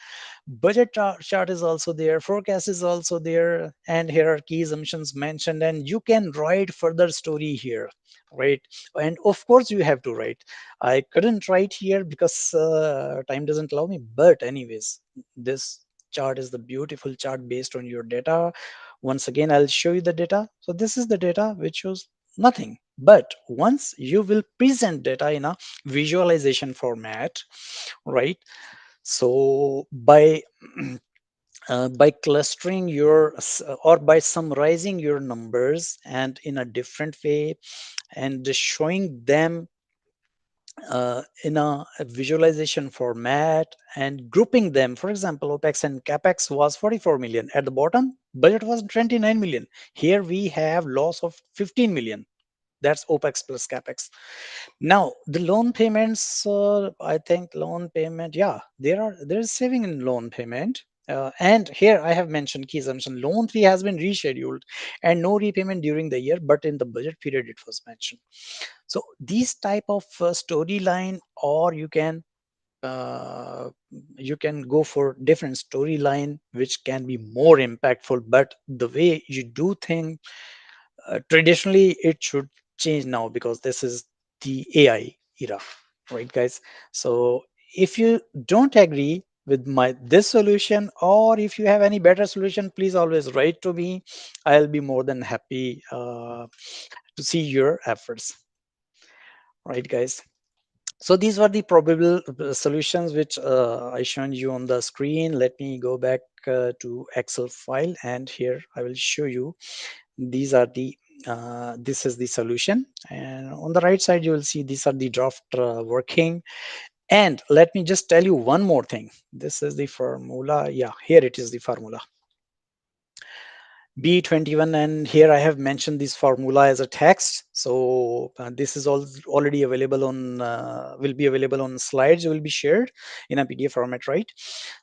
Budget chart is also there, forecast is also there, and here are key assumptions mentioned, and you can write further story here, right? And of course you have to write. I couldn't write here because time doesn't allow me, but anyways, this chart is the beautiful chart based on your data. Once again, I'll show you the data. So this is the data which shows nothing, but once you will present data in a visualization format, right? So by clustering your or by summarizing your numbers and in a different way and showing them in a visualization format and grouping them, for example, OPEX and CAPEX was 44 million. At the bottom, budget was 29 million. Here we have loss of 15 million. That's OPEX plus CAPEX. Now the loan payments, I think loan payment, yeah, there is saving in loan payment. And here I have mentioned key assumption: loan fee has been rescheduled and no repayment during the year, but in the budget period it was mentioned. So these type of storyline, or uh, you can go for different storyline which can be more impactful. But the way you do things traditionally, it should change now because this is the AI era, right, guys? So if you don't agree with my this solution, or if you have any better solution, please always write to me. I'll be more than happy to see your efforts, right, guys? So these were the probable solutions which I shown you on the screen. Let me go back to Excel file, and here I will show you. These are the this is the solution, and on the right side you will see these are the draft working. And let me just tell you one more thing. This is the formula. Yeah, here it is, the formula B21, and here I have mentioned this formula as a text. So this is already available on will be available on slides, will be shared in a PDF format, right?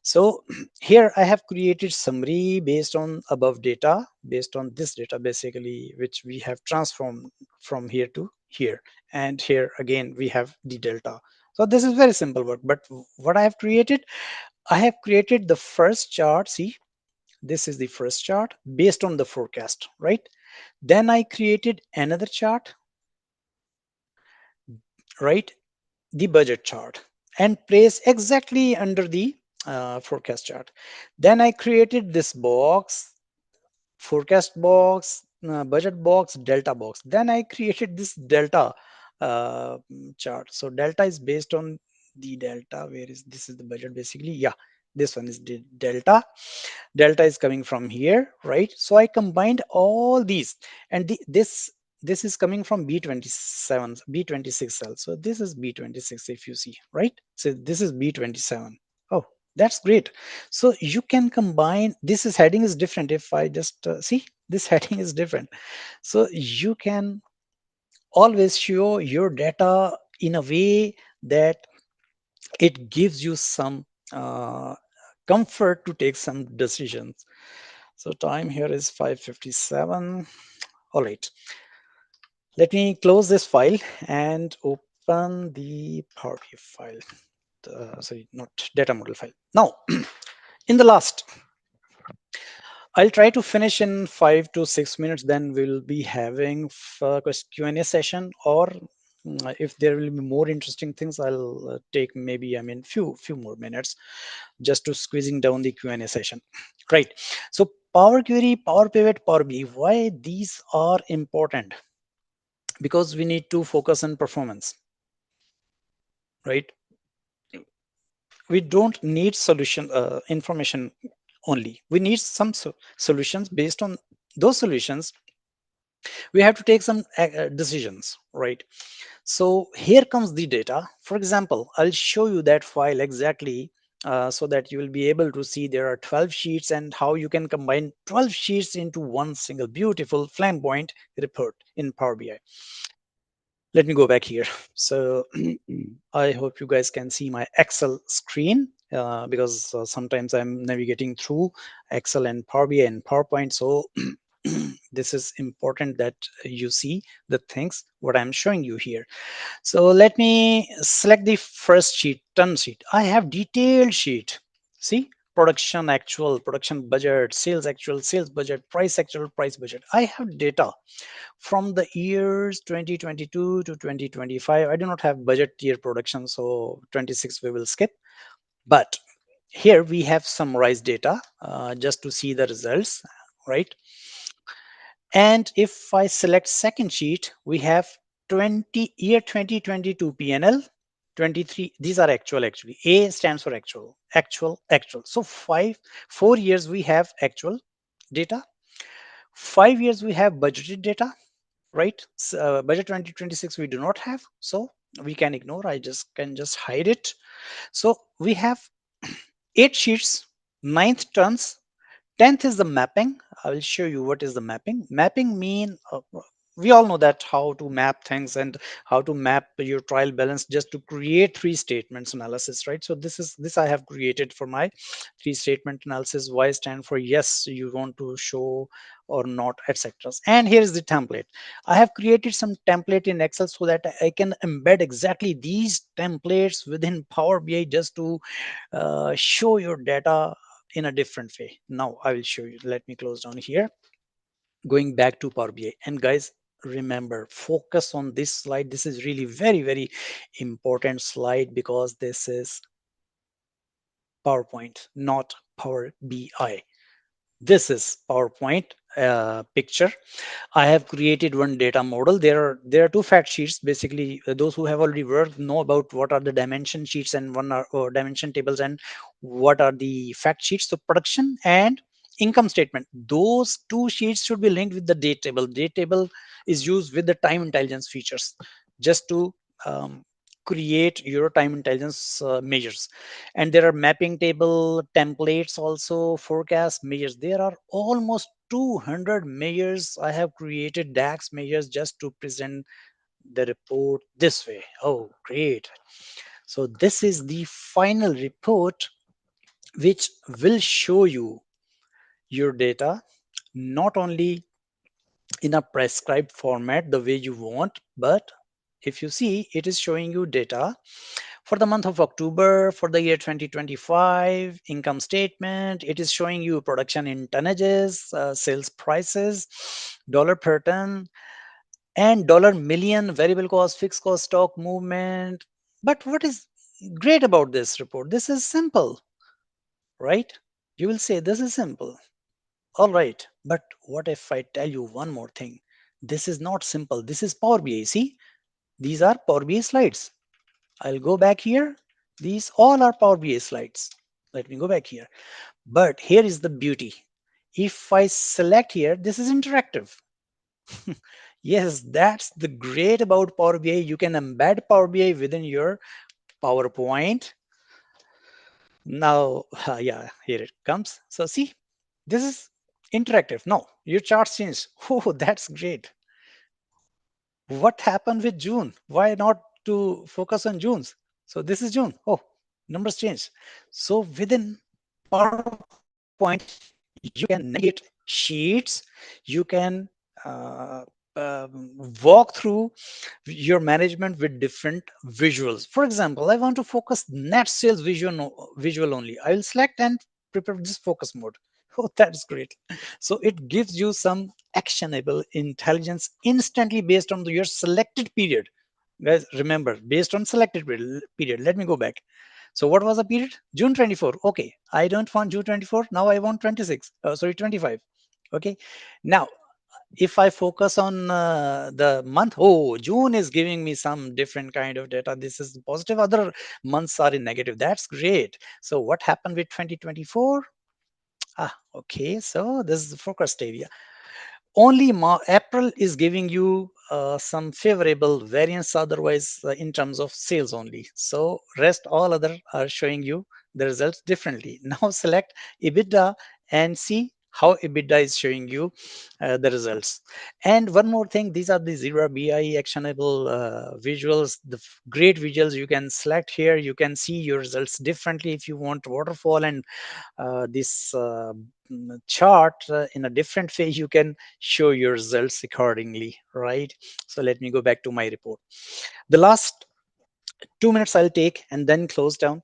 So here I have created summary based on above data, based on this data basically, which we have transformed from here to here. And here again we have the delta. So this is very simple work, but what I have created the first chart. See, this is the first chart based on the forecast, right? Then I created another chart, right? The budget chart, and place exactly under the forecast chart. Then I created this box, forecast box, budget box, delta box. Then I created this delta chart. So delta is based on the delta. Where is this? Is the budget basically? Yeah, this one is the delta. Delta is coming from here, right? So I combined all these, and this is coming from B27, B26 cell. So this is B26 if you see, right? So this is B27. Oh, that's great. So you can combine, this is heading is different. If I just see, This heading is different. So you can always show your data in a way that it gives you some uh, comfort to take some decisions. So time here is 5:57. All right, let me close this file and open the Power BI file. Sorry, not data model file. Now, in the last, I'll try to finish in 5 to 6 minutes. Then we'll be having Q&A session, or if there will be more interesting things, I'll take maybe few more minutes just to squeezing down the Q&A session. Right. So Power Query, Power Pivot, Power BI. Why these are important? Because we need to focus on performance, right? We don't need solution information only. We need some solutions. Based on those solutions, we have to take some decisions, right? So here comes the data. For example, I'll show you that file exactly, so that you will be able to see there are 12 sheets and how you can combine 12 sheets into one single beautiful flamboyant report in Power BI. Let me go back here. So I hope you guys can see my Excel screen, because sometimes I'm navigating through Excel and Power BI and PowerPoint. So this is important that you see the things what I'm showing you here. So let me select the first sheet, turn sheet. I have detailed sheet. See, production actual, production budget, sales actual, sales budget, price actual, price budget. I have data from the years 2022 to 2025. I do not have budget year production, so 26 we will skip. But here we have summarized data, just to see the results, right? And if I select second sheet, we have 2022 PNL, 23. These are actually. A stands for actual. So 4 years we have actual data. 5 years we have budgeted data, right? Budget 2026 we do not have, so we can ignore. I can just hide it. So we have 8 sheets, ninth turns. 10th is the mapping. I will show you what is the mapping. Mapping mean, we all know that how to map things and how to map your trial balance just to create three statements analysis, right? So this I have created for my three statement analysis. Y stand for yes, you want to show or not, etc. And here is the template. I have created some template in Excel so that I can embed exactly these templates within Power BI just to show your data in a different way. Now I will show you. Let me close down here. Going back to Power BI. And guys, remember, focus on this slide. This is really very important slide because this is PowerPoint, not Power BI. This is PowerPoint picture. I have created one data model. There are two fact sheets. Basically, those who have already worked know about what are the dimension sheets and one are or dimension tables and what are the fact sheets. So production and income statement. Those two sheets should be linked with the date table. Date table is used with the time intelligence features just to create your time intelligence measures. And there are mapping table templates, also forecast measures. There are almost 200 measures. I have created DAX measures just to present the report this way. Oh, great. So this is the final report, which will show you your data not only in a prescribed format the way you want, but if you see, it is showing you data for the month of October for the year 2025, income statement. It is showing you production in tonnages, sales prices, dollar per ton, and dollar million, variable cost, fixed cost, stock movement. But what is great about this report? This is simple, right? You will say this is simple. All right. But what if I tell you one more thing? This is not simple. This is Power BI. See, these are Power BI slides. I'll go back here. These all are Power BI slides. Let me go back here. But here is the beauty. If I select here, this is interactive. Yes, that's the great about Power BI. You can embed Power BI within your PowerPoint. Now, yeah, here it comes. So see, this is Interactive. No, your charts change. Oh, that's great. What happened with June? Why not to focus on June's? So this is June. Oh, numbers change. So within PowerPoint, you can navigate sheets. You can uh, walk through your management with different visuals. For example, I want to focus net sales visual only. I will select and prepare this focus mode. Oh, that's great. So it gives you some actionable intelligence instantly based on your selected period. Guys, remember, based on selected period. Let me go back. So what was the period? June 24. Okay, I don't want June 24. Now I want 26. Sorry, 25. Okay. Now if I focus on the month, oh, June is giving me some different kind of data. This is positive. Other months are in negative. That's great. So what happened with 2024? Ah, okay. So this is the forecast area. Only April is giving you some favorable variance, otherwise in terms of sales only. So rest all other are showing you the results differently. Now select EBITDA and see how EBITDA is showing you the results. And one more thing, these are the Zero BI actionable visuals, the great visuals you can select here. You can see your results differently if you want waterfall and this chart in a different way. You can show your results accordingly, right? So let me go back to my report. The last 2 minutes I'll take and then close down.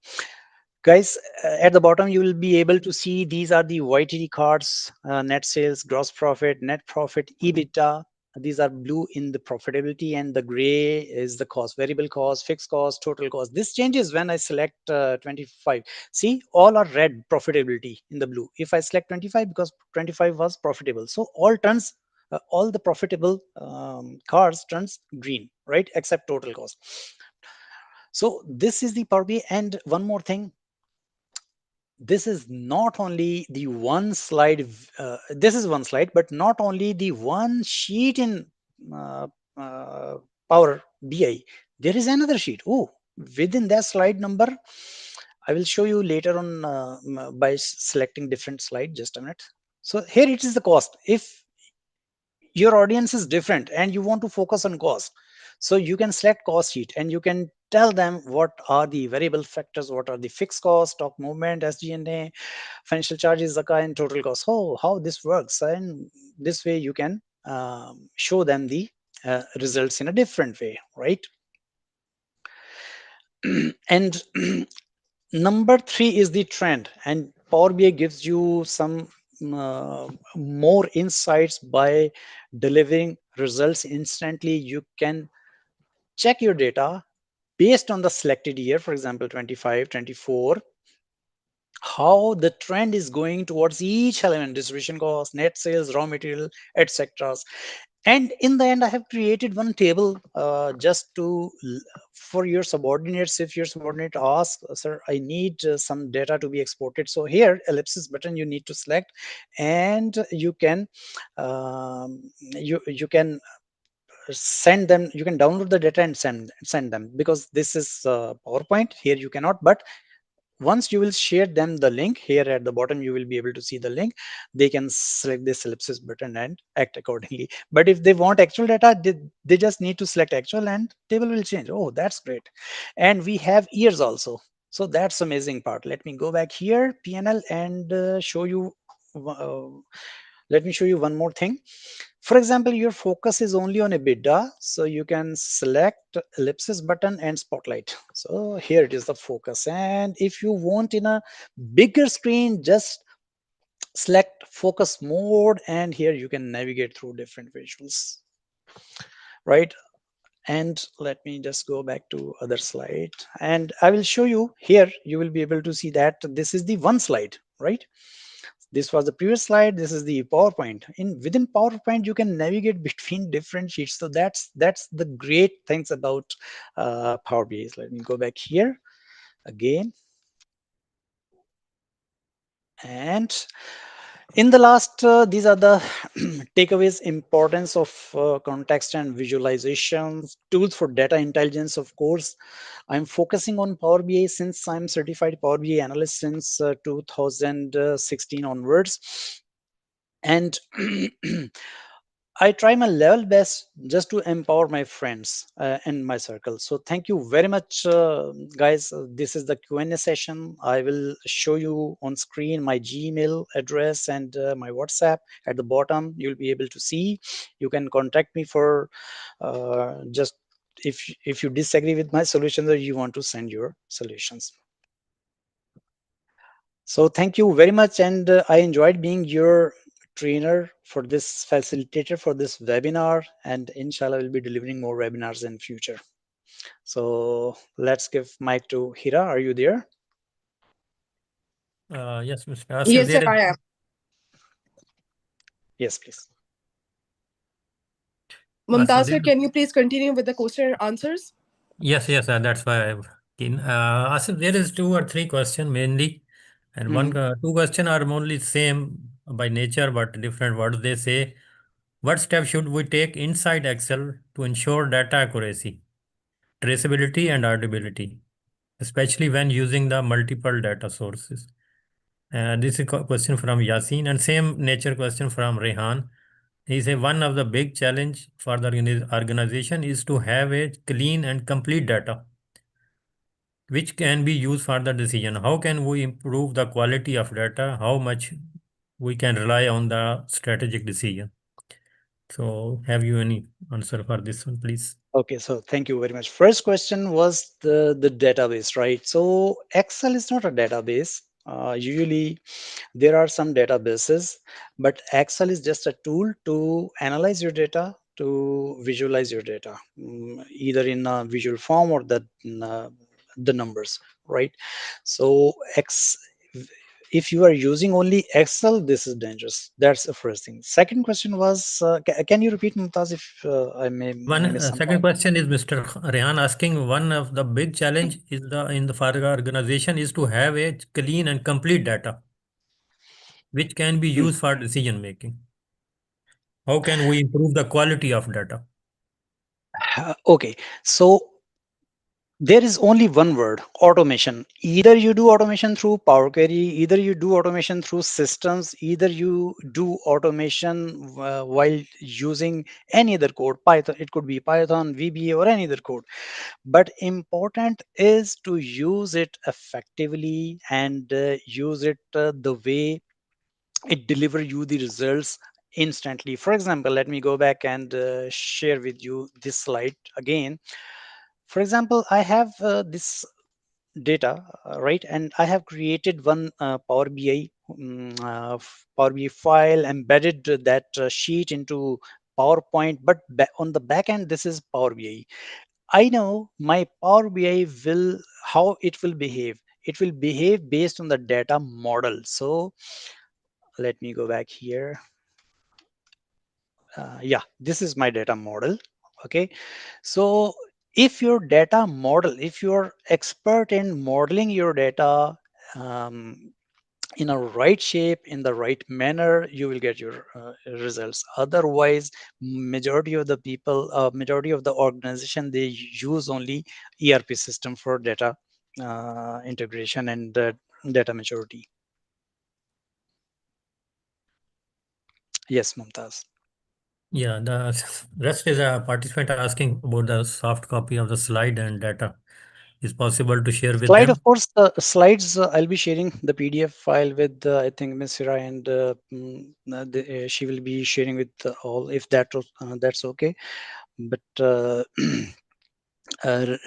Guys, at the bottom you will be able to see these are the YTD cards, net sales, gross profit, EBITDA. These are blue in the profitability, and the gray is the cost, variable cost, fixed cost, total cost. This changes when I select 25. See, all are red profitability in the blue. If I select 25, because 25 was profitable, so all the profitable cards turns green, right? Except total cost. So this is the Power BI. And one more thing, this is not only the one slide, this is one slide, but not only the one sheet in uh, uh, Power BI. There is another sheet. Oh, within that slide number, I will show you later on by selecting different slide. Just a minute. So here it is the cost. If your audience is different and you want to focus on cost, so you can select cost sheet and you can tell them what are the variable factors, what are the fixed costs, stock movement, SG&A, financial charges, zakah, and total cost. Oh, how this works. And this way you can show them the results in a different way, right? And number 3 is the trend, and Power BI gives you some more insights by delivering results instantly. You can check your data based on the selected year, for example 25, 24, how the trend is going towards each element, distribution cost, net sales, raw material, etc. And in the end, I have created one table just to for your subordinates. If your subordinate asks, sir, I need some data to be exported, so here ellipsis button you need to select, and you can you can send them, you can download the data and send them, because this is PowerPoint. Here you cannot, but once you will share them the link, here at the bottom you will be able to see the link. They can select this ellipsis button and act accordingly. But if they want actual data, they just need to select actual and table will change. Oh, that's great. And we have years also, so that's amazing part. Let me go back here, PNL, and show you let me show you one more thing. For example, your focus is only on EBITDA, so you can select ellipsis button and spotlight. So here it is the focus. And if you want in a bigger screen, just select focus mode, and here you can navigate through different visuals, right? And let me just go back to other slide, and I will show you here. You will be able to see that this is the one slide, right? This was the previous slide. This is the PowerPoint. In within PowerPoint, you can navigate between different sheets. So that's the great things about Power BI. Let me go back here again. And in the last, these are the takeaways: importance of context and visualizations, tools for data intelligence. Of course, I'm focusing on Power BI since I'm certified Power BI analyst since 2016 onwards. And I try my level best just to empower my friends in my circle. So thank you very much, guys. This is the Q&A session. I will show you on screen my Gmail address and my WhatsApp at the bottom. You'll be able to see. You can contact me for just if you disagree with my solutions or you want to send your solutions. So thank you very much, and I enjoyed being your trainer for this facilitator for this webinar, and inshallah we'll be delivering more webinars in future. So let's give mic to Hira. Are you there? Yes, Mr. Asif, Yes, there sir, is I am. Yes, please. Asif, Mumtaz, sir, can you please continue with the question and answers? yes, that's why I'm keen. Asif, there is two or three question mainly, and Mhm. two question are only same by nature but different words. They say, what steps should we take inside Excel to ensure data accuracy, traceability, and auditability, especially when using the multiple data sources? This is a question from Yasin, and same nature question from Rehan. He said one of the big challenge for the organization is to have a clean and complete data which can be used for the decision. How can we improve the quality of data? How much we can rely on the strategic decision? So, have you any answer for this one, please? Okay, so thank you very much. First question was the database, right? So Excel is not a database. Usually there are some databases, but Excel is just a tool to analyze your data, to visualize your data, either in a visual form or the numbers, right? So if you are using only Excel, this is dangerous. That's the first thing. Second question was, can you repeat, Mumtaz, if One I missed some second point? question is Mr. Rehan asking one of the big challenge is the in the for the organization is to have a clean and complete data which can be Hmm. used for decision making. How can we improve the quality of data? Okay, so there is only one word: automation. Either you do automation through Power Query, either you do automation through systems, either you do automation while using any other code, Python. It could be Python, VBA, or any other code. But important is to use it effectively and use it the way it deliver you the results instantly. For example, let me go back and share with you this slide again. For example, I have this data, right? And I have created one Power BI file, embedded that sheet into PowerPoint, but on the back end, this is Power BI. I know my Power BI will, how it will behave. It will behave based on the data model. So let me go back here. Yeah, this is my data model. Okay, so if your data model, if you're expert in modeling your data in a right shape, in the right manner, you will get your results. Otherwise, majority of the people, majority of the organization, they use only ERP system for data integration and data maturity. Yes, Mumtaz. Yeah, the rest is a participant are asking about the soft copy of the slide and data. Is possible to share with Slide, of them? course, slides. I'll be sharing the PDF file with I think Miss Hira, and she will be sharing with all, if that's okay. But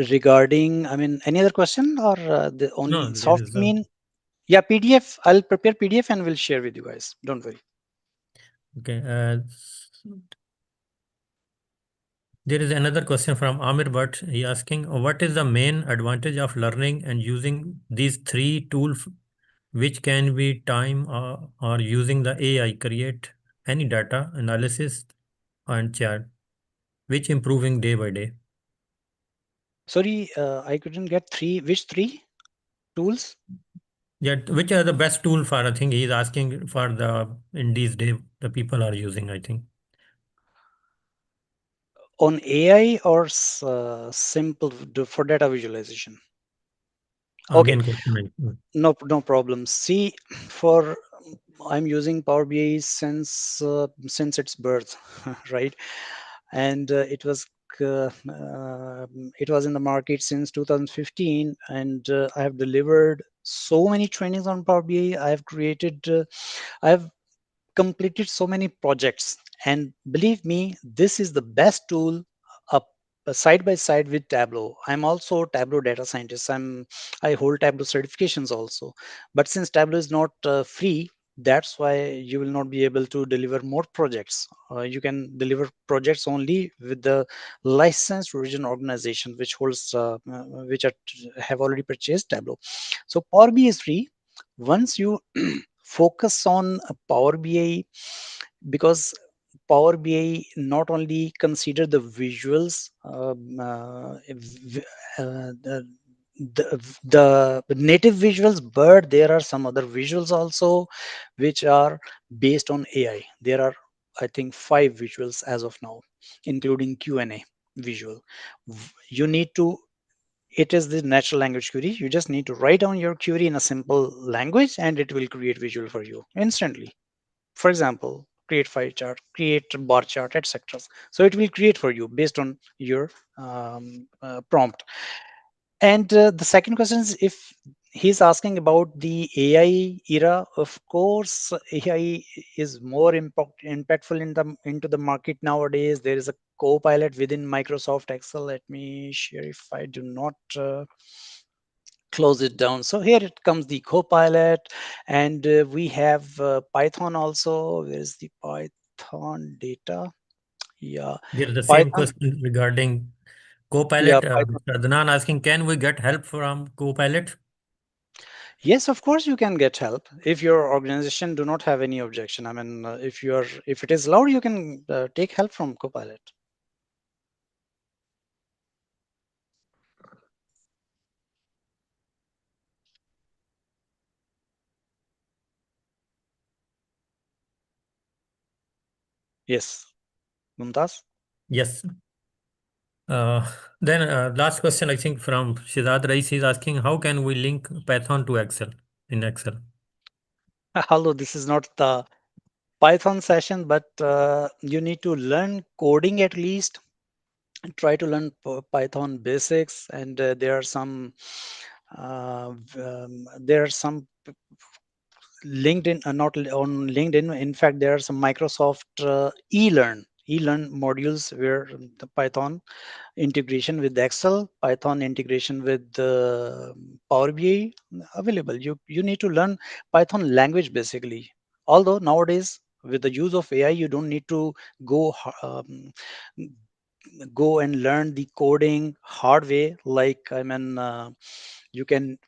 regarding, I mean, any other question, or the only No, there soft is a, mean? Yeah, PDF. I'll prepare PDF and we'll share with you guys. Don't worry. okay. There is another question from Amir Bhatt. He asking, what is the main advantage of learning and using these three tools, which can be time or using the AI create any data analysis and chart, which improving day by day. Sorry, I couldn't get three. Which three tools? Yeah, which are the best tool for? I think he's asking for the in these days the people are using. I think On AI or simple for data visualization? Okay, again question. no problem. See, for I'm using Power BI since its birth, right? And uh, it was in the market since 2015, and I have delivered so many trainings on Power BI. I have completed so many projects, and believe me, this is the best tool up side by side with Tableau. I'm also Tableau data scientist. I hold Tableau certifications also, but since Tableau is not free, that's why you will not be able to deliver more projects. You can deliver projects only with the licensed origin organization which have already purchased Tableau. So Power BI is free. Once you focus on Power BI, because Power BI not only consider the visuals, the native visuals, but there are some other visuals also which are based on AI. There are, I think, 5 visuals as of now, including Q&A visual. You need to It is the natural language query. You just need to write down your query in a simple language and it will create visual for you instantly. For example, create file chart, create bar chart, etc. So it will create for you based on your prompt. And the second question is, if he's asking about the AI era, of course, AI is more impactful into the market nowadays. There is a co-pilot within Microsoft Excel. Let me share if I do not close it down. So here it comes the co-pilot, and we have Python also. Where is the Python data? Yeah, There's the same Python. question regarding Yeah, Copilot. Python. Mr. Adnan asking, can we get help from Copilot? Yes, of course you can get help if your organization do not have any objection. I mean, if it is allowed, you can take help from Copilot. Yes, Mumtaz. Yes. Uh, then last question, I think from Shizad Rais is asking, how can we link Python to Excel in Excel? Although this is not the Python session, but you need to learn coding at least. Try to learn Python basics, and there are some LinkedIn, not on LinkedIn. In fact, there are some Microsoft e-learn modules where the Python integration with Excel, Python integration with Power BI available. You need to learn Python language basically. Although nowadays with the use of AI, you don't need to go go and learn the coding hard way. Like I mean, you can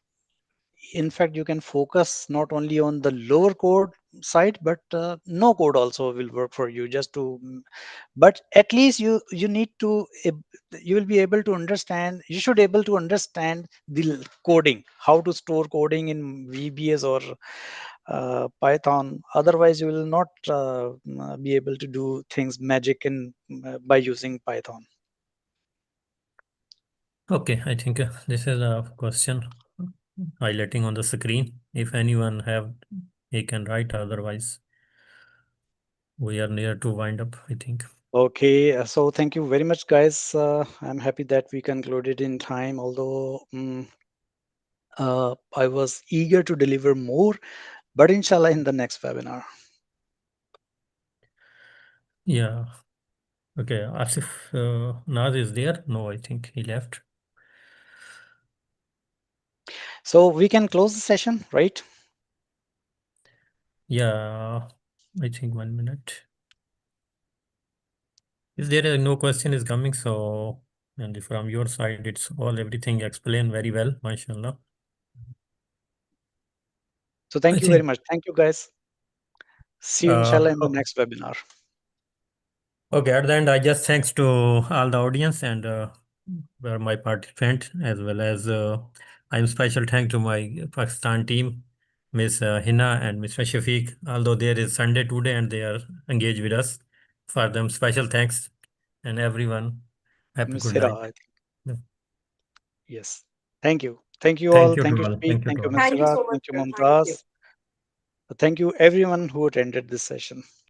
in fact you can focus not only on the lower code side, but no code also will work for you, just to but at least you need to you will be able to understand, you should able to understand the coding, how to store coding in VBS or Python. Otherwise you will not be able to do things magic in by using Python. Okay, I think this is a question highlighting on the screen. If anyone have, he can write. Otherwise, we are near to wind up, I think. Okay, so thank you very much, guys. I'm happy that we concluded in time, although I was eager to deliver more, but inshallah in the next webinar. Yeah. Okay. Asif Naz is there? No, I think he left. So we can close the session, right? Yeah, I think 1 minute. Is there no question is coming? So, and from your side, it's all everything explained very well, mashallah. So I thank you very think much. Thank you, guys. See you inshallah in the okay. next webinar. Okay, at the end, I just thanks to all the audience and were my participant, as well as I'm special thank to my Pakistan team, Miss Hina and Mr. Shafiq. Although there is Sunday today and they are engaged with us, for them special thanks, and everyone happy Miss good Hira, night. I think. Yeah. Yes. Thank you. Thank you all. Thank you Thank to you, all. Shafiq. Thank you Thank to you, all. Miss Thank you Hira. so much, Thank you, sir. Thank you. Mumtaz. Thank you everyone who attended this session.